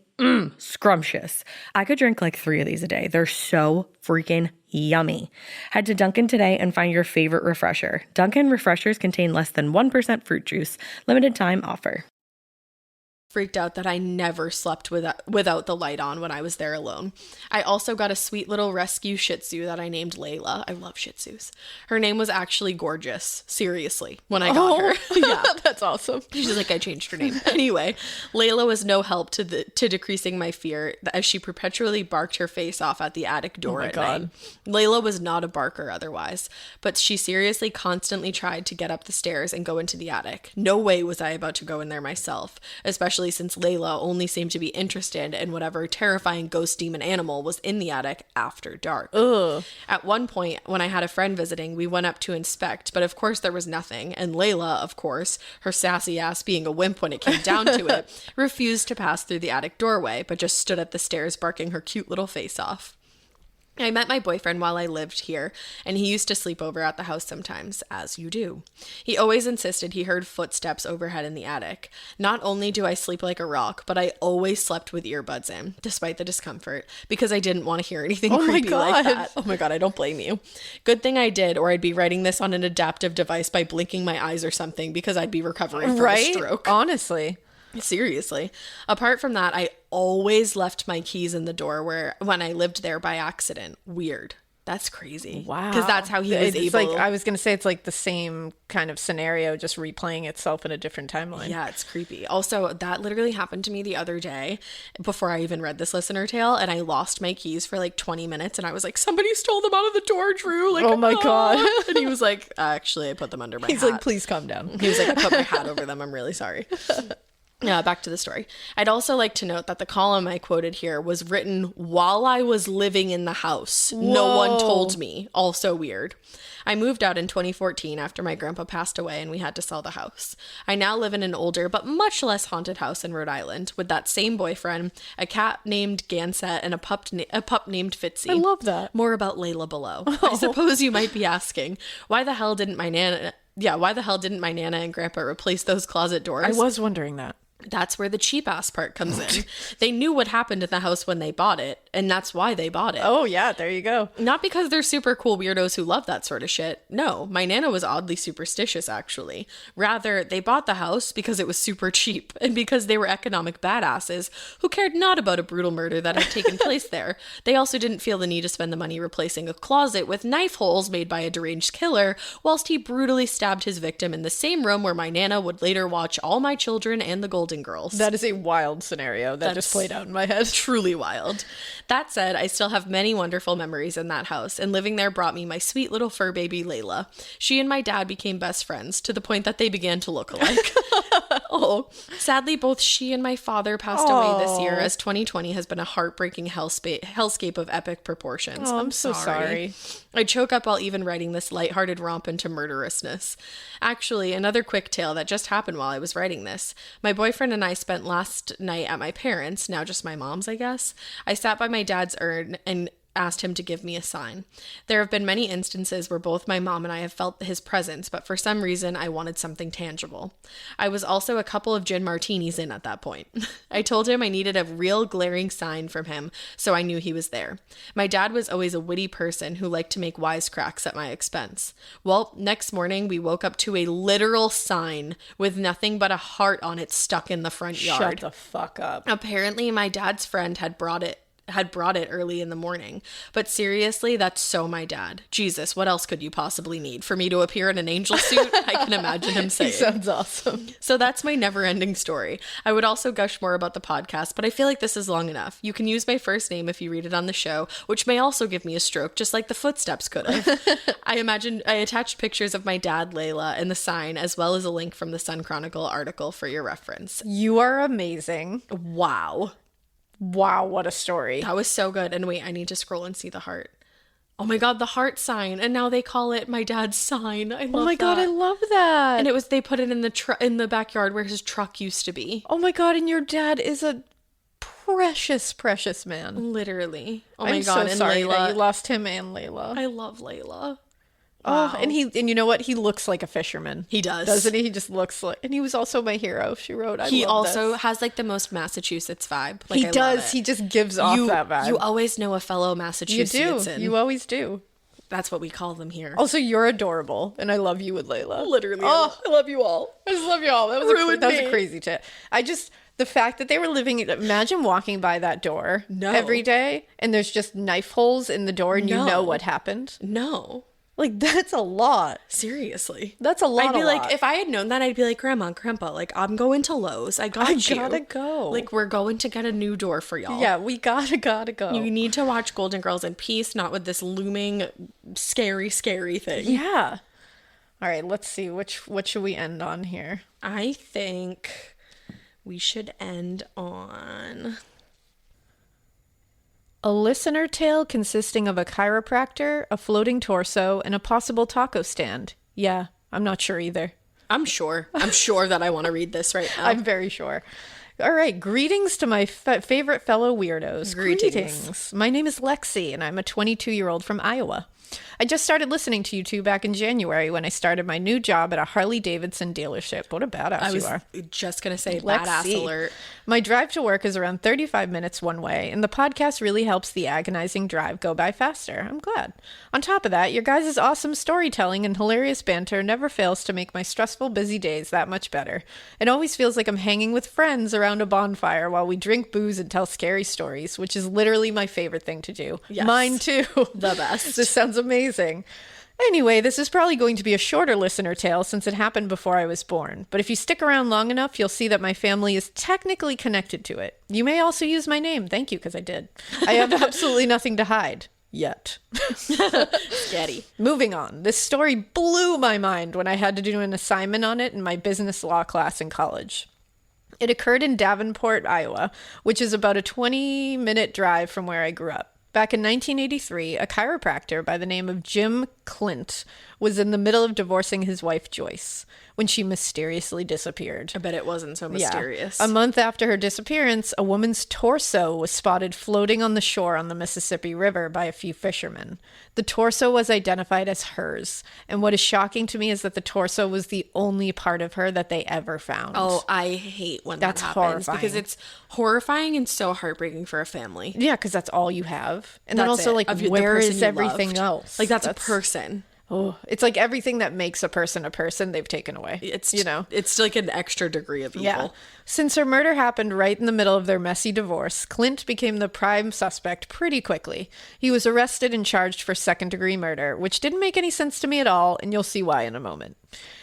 scrumptious. I could drink like 3 of these a day. They're so freaking yummy. Head to Dunkin' today and find your favorite refresher. Dunkin' refreshers contain less than 1% fruit juice. Limited time offer. freaked out that I never slept without the light on when I was there alone. I also got a sweet little rescue Shih Tzu that I named Layla. I love Shih Tzus. Her name was actually gorgeous, seriously, when I got her. Yeah, that's awesome. She's like, I changed her name. Anyway, Layla was no help to decreasing my fear as she perpetually barked her face off at the attic door at night. Layla was not a barker otherwise, but she seriously constantly tried to get up the stairs and go into the attic. No way was I about to go in there myself, especially since Layla only seemed to be interested in whatever terrifying ghost demon animal was in the attic after dark. Ugh. At one point, when I had a friend visiting, we went up to inspect, but of course there was nothing, and Layla, of course, her sassy ass being a wimp when it came down to it, refused to pass through the attic doorway, but just stood at the stairs barking her cute little face off. I met my boyfriend while I lived here, and he used to sleep over at the house sometimes, as you do. He always insisted he heard footsteps overhead in the attic. Not only do I sleep like a rock, but I always slept with earbuds in, despite the discomfort, because I didn't want to hear anything creepy like that. Oh my god, I don't blame you. Good thing I did, or I'd be writing this on an adaptive device by blinking my eyes or something, because I'd be recovering from a stroke. Honestly. Seriously. Apart from that, I always left my keys in the door when I lived there by accident. Weird. That's crazy. Wow. Because that's how he was it's able. Like, I was going to say it's like the same kind of scenario, just replaying itself in a different timeline. Yeah, it's creepy. Also, that literally happened to me the other day before I even read this listener tale, and I lost my keys for like 20 minutes, and I was like, somebody stole them out of the door, Drew. Like, oh my God. And he was like, actually, I put them under my hat. He's like, please calm down. He was like, I put my hat over them. I'm really sorry. Back to the story. I'd also like to note that the column I quoted here was written while I was living in the house. Whoa. No one told me. Also weird. I moved out in 2014 after my grandpa passed away and we had to sell the house. I now live in an older but much less haunted house in Rhode Island with that same boyfriend, a cat named Gansett, and a pup named Fitzy. I love that. More about Layla below. I suppose you might be asking, why the hell didn't my Nana and Grandpa replace those closet doors? I was wondering that. That's where the cheap ass part comes in. They knew what happened in the house when they bought it, and that's why they bought it. Oh yeah, there you go. Not because they're super cool weirdos who love that sort of shit. No, my Nana was oddly superstitious, actually. Rather, they bought the house because it was super cheap, and because they were economic badasses who cared not about a brutal murder that had taken place there. They also didn't feel the need to spend the money replacing a closet with knife holes made by a deranged killer, whilst he brutally stabbed his victim in the same room where my Nana would later watch All My Children and the Golden Girls. That is a wild scenario that just played out in my head. Truly wild. That said, I still have many wonderful memories in that house, and living there brought me my sweet little fur baby Layla. She and my dad became best friends to the point that they began to look alike. Oh, sadly, both she and my father passed away this year, as 2020 has been a heartbreaking hellscape of epic proportions. I'm so sorry. I choke up while even writing this lighthearted romp into murderousness. Actually, another quick tale that just happened while I was writing this. My boyfriend and I spent last night at my parents', now just my mom's, I guess. I sat by my dad's urn and asked him to give me a sign. There have been many instances where both my mom and I have felt his presence, but for some reason I wanted something tangible. I was also a couple of gin martinis in at that point. I told him I needed a real glaring sign from him, so I knew he was there. My dad was always a witty person who liked to make wisecracks at my expense. Well, next morning we woke up to a literal sign with nothing but a heart on it stuck in the front yard. Shut the fuck up. Apparently my dad's friend had brought it early in the morning. But seriously, that's so my dad. Jesus, what else could you possibly need? For me to appear in an angel suit? I can imagine him saying. He sounds awesome. So that's my never-ending story. I would also gush more about the podcast, but I feel like this is long enough. You can use my first name if you read it on the show, which may also give me a stroke, just like the footsteps could have. I attached pictures of my dad, Layla, and the sign, as well as a link from the Sun Chronicle article for your reference. You are amazing. Wow, what a story. That was so good. And wait, I need to scroll and see the heart. Oh my god, the heart sign. And now they call it my dad's sign. I love that. Oh my god, I love that. And they put it in the backyard where his truck used to be. Oh my god, and your dad is a precious, precious man. Literally. Oh my god, so and sorry Layla. That you lost him and Layla. I love Layla. Wow. Oh, and you know what? He looks like a fisherman. He does. Doesn't he? He just looks like, and he was also my hero. She wrote, he also has like the most Massachusetts vibe. Like, he does. He just gives off that vibe. You always know a fellow Massachusetts. You do. You always do. That's what we call them here. Also, you're adorable, and I love you with Layla. Literally. Oh, I love you all. I just love you all. That was a crazy chat. The fact that they were living, imagine walking by that door every day and there's just knife holes in the door and you know what happened. No. Like, that's a lot. Seriously. That's a lot. I'd be like, if I had known that, I'd be like, Grandma, Grandpa, like, I'm going to Lowe's. I gotta go. Like, we're going to get a new door for y'all. Yeah, we gotta go. You need to watch Golden Girls in peace, not with this looming, scary thing. Yeah. All right, let's see. What should we end on here? I think we should end on a listener tale consisting of a chiropractor, a floating torso, and a possible taco stand. Yeah, I'm not sure either. I'm sure that I want to read this right now. I'm very sure. All right, greetings to my favorite fellow weirdos. Greetings. My name is Lexi, and I'm a 22-year-old from Iowa. I just started listening to you two back in January when I started my new job at a Harley-Davidson dealership. What a badass you are. I was just going to say, Lexi. Badass alert. My drive to work is around 35 minutes one way, and the podcast really helps the agonizing drive go by faster. I'm glad. On top of that, your guys' awesome storytelling and hilarious banter never fails to make my stressful, busy days that much better. It always feels like I'm hanging with friends around a bonfire while we drink booze and tell scary stories, which is literally my favorite thing to do. Yes. Mine too. The best. This sounds amazing. Anyway, this is probably going to be a shorter listener tale since it happened before I was born. But if you stick around long enough, you'll see that my family is technically connected to it. You may also use my name. Thank you, because I did. I have absolutely nothing to hide. Yet. Sketty. Moving on. This story blew my mind when I had to do an assignment on it in my business law class in college. It occurred in Davenport, Iowa, which is about a 20-minute drive from where I grew up. Back in 1983, a chiropractor by the name of Jim Clint was in the middle of divorcing his wife, Joyce, when she mysteriously disappeared. I bet it wasn't so mysterious. Yeah. A month after her disappearance, a woman's torso was spotted floating on the shore on the Mississippi River by a few fishermen. The torso was identified as hers, and what is shocking to me is that the torso was the only part of her that they ever found. Oh, I hate when that happens. Horrifying. Because it's horrifying and so heartbreaking for a family. Yeah, because that's all you have. And then also, like, where is everything else? Like, that's a person. Oh, it's like everything that makes a person, they've taken away. It's, you know, it's like an extra degree of evil. Yeah. Since her murder happened right in the middle of their messy divorce, Clint became the prime suspect pretty quickly. He was arrested and charged for second-degree murder, which didn't make any sense to me at all, and you'll see why in a moment.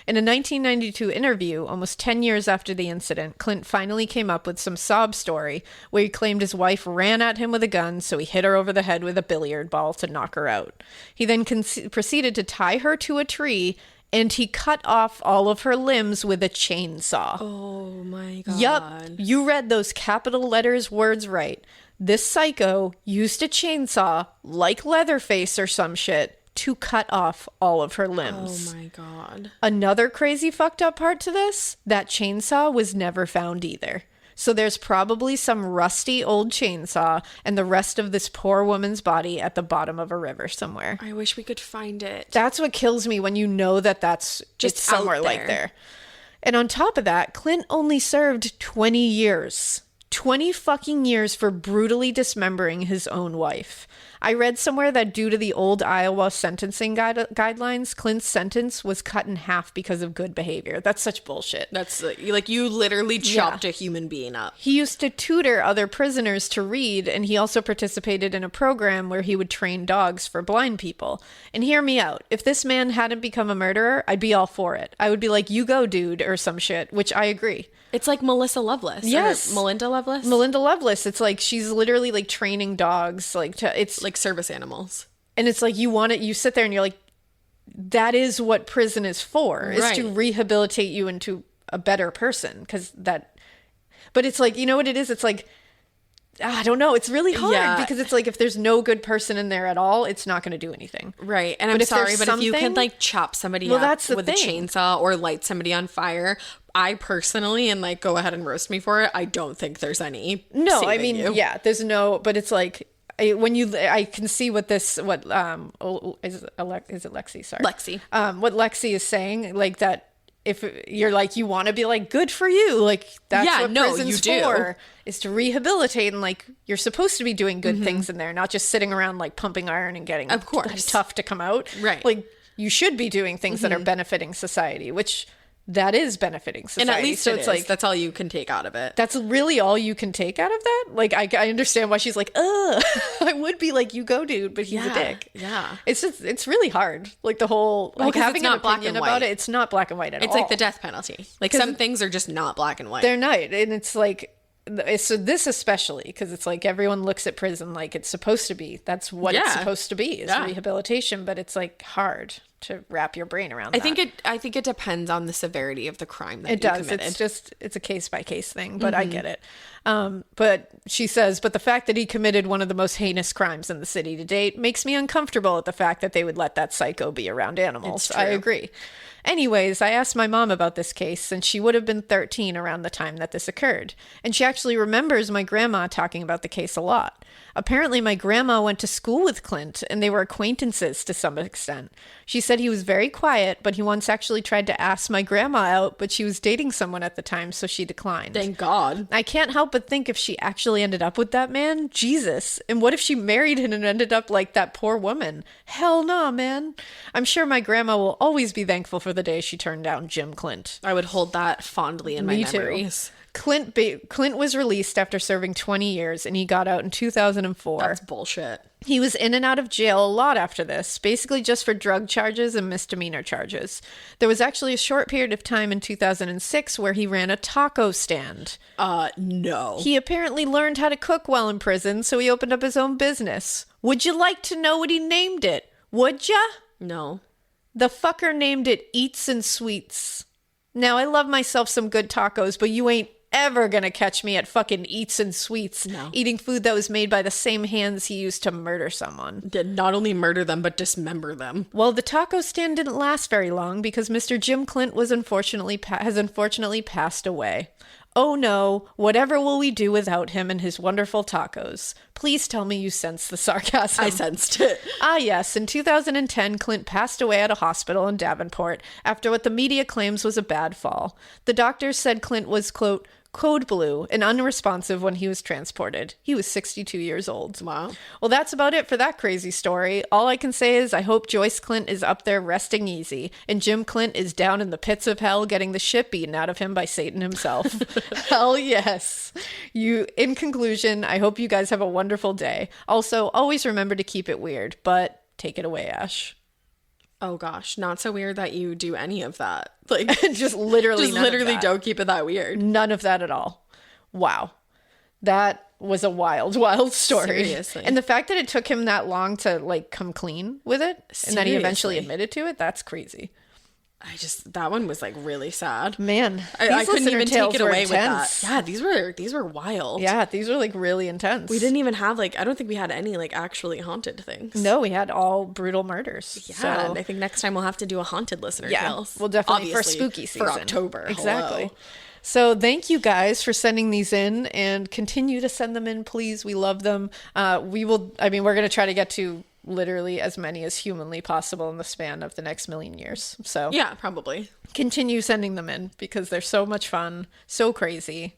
In a 1992 interview, almost 10 years after the incident, Clint finally came up with some sob story where he claimed his wife ran at him with a gun, so he hit her over the head with a billiard ball to knock her out. He then proceeded to tie her to a tree, and he cut off all of her limbs with a chainsaw. Oh my God. Yup, you read those capital letters words right. This psycho used a chainsaw, like Leatherface or some shit, to cut off all of her limbs. Oh my God. Another crazy fucked up part to this, that chainsaw was never found either. So there's probably some rusty old chainsaw and the rest of this poor woman's body at the bottom of a river somewhere. I wish we could find it. That's what kills me when you know that that's just somewhere like there. And on top of that, Clint only served 20 years. 20 fucking years for brutally dismembering his own wife. I read somewhere that due to the old Iowa sentencing guidelines, Clint's sentence was cut in half because of good behavior. That's such bullshit. That's like you literally chopped a human being up. He used to tutor other prisoners to read, and he also participated in a program where he would train dogs for blind people. And hear me out. If this man hadn't become a murderer, I'd be all for it. I would be like, you go, dude, or some shit, which I agree. It's like Melissa Lovelace. Yes. Melinda Lovelace. Melinda Lovelace. It's like she's literally like training dogs, it's like service animals. And it's like you sit there and you're like, that is what prison is for, is to rehabilitate you into a better person. But it's like, you know what it is? It's like, I don't know. It's really hard because it's like if there's no good person in there at all, it's not going to do anything. Right. And I'm sorry, but if you can like chop somebody up with a chainsaw or light somebody on fire, I personally, and like go ahead and roast me for it, I don't think there's any. No, I mean, there's no, but it's like I can see what is it Lexi? Sorry. Lexi. What Lexi is saying, like that. If you're like, you want to be like, good for you. Like, that's what prison's for, is to rehabilitate. And like, you're supposed to be doing good things in there, not just sitting around like pumping iron and getting tough to come out. Right. Like, you should be doing things that are benefiting society, which that is benefiting society. And at least it's like, that's all you can take out of it. That's really all you can take out of that? Like, I understand why she's like, I would be like, you go, dude, but he's a dick. Yeah. It's really hard. Like, the whole, like, having an opinion about it, it's not black and white at all. It's like the death penalty. Like, some things are just not black and white. They're not. And it's like, so this especially, because it's like everyone looks at prison like it's supposed to be. That's what it's supposed to be, is rehabilitation. But it's like hard to wrap your brain around that. I think it depends on the severity of the crime that it you does. committed. It's a case by case thing, but I get it. But she says, but the fact that he committed one of the most heinous crimes in the city to date makes me uncomfortable at the fact that they would let that psycho be around animals. I agree. Anyways, I asked my mom about this case since she would have been 13 around the time that this occurred. And she actually remembers my grandma talking about the case a lot. Apparently, my grandma went to school with Clint, and they were acquaintances to some extent. She said he was very quiet, but he once actually tried to ask my grandma out, but she was dating someone at the time, so she declined. Thank God. I can't help but think if she actually ended up with that man, Jesus. And what if she married him and ended up like that poor woman? Hell no, man. I'm sure my grandma will always be thankful for the day she turned down Jim Clint. I would hold that fondly in my memories. Clint was released after serving 20 years, and he got out in 2004. That's bullshit. He was in and out of jail a lot after this, basically just for drug charges and misdemeanor charges. There was actually a short period of time in 2006 where he ran a taco stand. No. He apparently learned how to cook while in prison, so he opened up his own business. Would you like to know what he named it? Would ya? No. The fucker named it Eats and Sweets. Now, I love myself some good tacos, but you ain't ever gonna catch me at fucking Eats and Sweets eating food that was made by the same hands he used to murder someone. Did not only murder them, but dismember them. Well, the taco stand didn't last very long because Mr. Jim Clint was unfortunately passed away. Oh no, whatever will we do without him and his wonderful tacos? Please tell me you sensed the sarcasm. I sensed it. Ah yes, in 2010, Clint passed away at a hospital in Davenport after what the media claims was a bad fall. The doctors said Clint was, quote, code blue and unresponsive when he was transported. He was 62 years old. Wow. Well, that's about it for that crazy story. All I can say is I hope Joyce Clint is up there resting easy and Jim Clint is down in the pits of hell getting the shit beaten out of him by Satan himself. Hell yes. In conclusion, I hope you guys have a wonderful day. Also, always remember to keep it weird, but take it away, Ash. Oh gosh, not so weird that you do any of that. Like just literally don't keep it that weird. None of that at all. Wow. That was a wild, wild story. Seriously. And the fact that it took him that long to like come clean with it and that he eventually admitted to it, that's crazy. That one was like really sad. Man, I couldn't even take it away intense. with that. Yeah, these were wild. Yeah, these were like really intense. We didn't even have I don't think we had any like actually haunted things. No, we had all brutal murders. Yeah, so. and I think next time we'll have to do a haunted listener tales. We'll definitely obviously, for spooky season. For October. Exactly. Hello. So thank you guys for sending these in and continue to send them in, please. We love them. We're going to try to get to literally as many as humanly possible in the span of the next million years. So yeah, probably continue sending them in because they're so much fun, so crazy,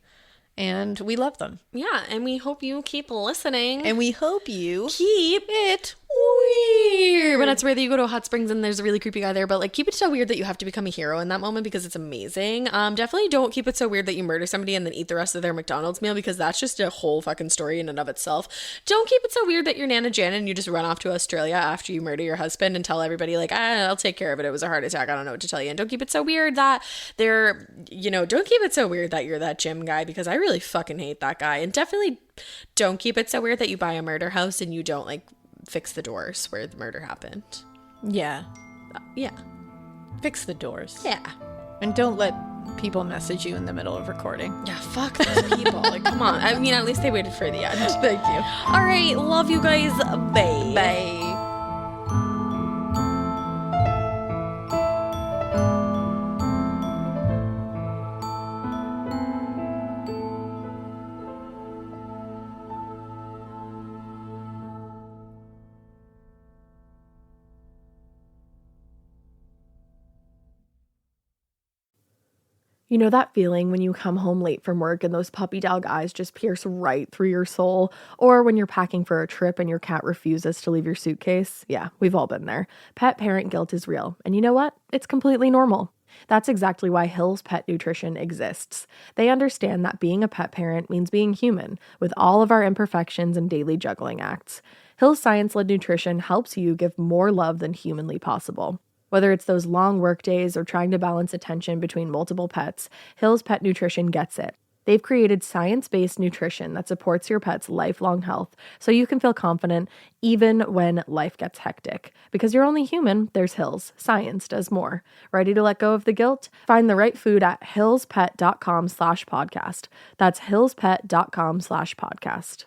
and we love them. Yeah, and we hope you keep listening. And we hope you keep it weird. When it's rare that you go to a hot springs and there's a really creepy guy there, but like keep it so weird that you have to become a hero in that moment because it's amazing. Definitely don't keep it so weird that you murder somebody and then eat the rest of their McDonald's meal because that's just a whole fucking story in and of itself. Don't keep it so weird that you're Nana Janet and you just run off to Australia after you murder your husband and tell everybody like, I'll take care of it. It was a heart attack. I don't know what to tell you. And don't keep it so weird that don't keep it so weird that you're that gym guy because I really fucking hate that guy. And definitely don't keep it so weird that you buy a murder house and you don't like fix the doors where the murder happened. Yeah. Yeah. Fix the doors. Yeah. And don't let people message you in the middle of recording. Yeah, fuck those people. Like, come on. I mean, at least they waited for the end. Thank you. All right. Love you guys. Bye. Bye. You know that feeling when you come home late from work and those puppy dog eyes just pierce right through your soul? Or when you're packing for a trip and your cat refuses to leave your suitcase? Yeah, we've all been there. Pet parent guilt is real. And you know what? It's completely normal. That's exactly why Hill's Pet Nutrition exists. They understand that being a pet parent means being human, with all of our imperfections and daily juggling acts. Hill's science-led nutrition helps you give more love than humanly possible. Whether it's those long work days or trying to balance attention between multiple pets, Hill's Pet Nutrition gets it. They've created science-based nutrition that supports your pet's lifelong health so you can feel confident even when life gets hectic. Because you're only human, there's Hill's. Science does more. Ready to let go of the guilt? Find the right food at hillspet.com/podcast. That's hillspet.com/podcast.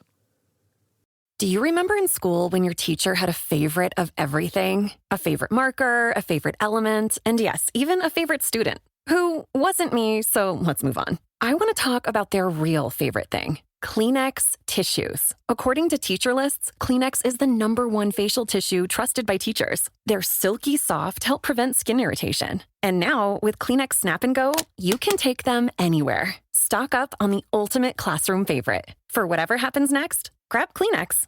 Do you remember in school when your teacher had a favorite of everything? A favorite marker, a favorite element, and yes, even a favorite student? Who wasn't me, so let's move on. I want to talk about their real favorite thing. Kleenex tissues. According to teacher lists, Kleenex is the #1 facial tissue trusted by teachers. They're silky soft, help prevent skin irritation. And now, with Kleenex Snap and Go, you can take them anywhere. Stock up on the ultimate classroom favorite. For whatever happens next, grab Kleenex.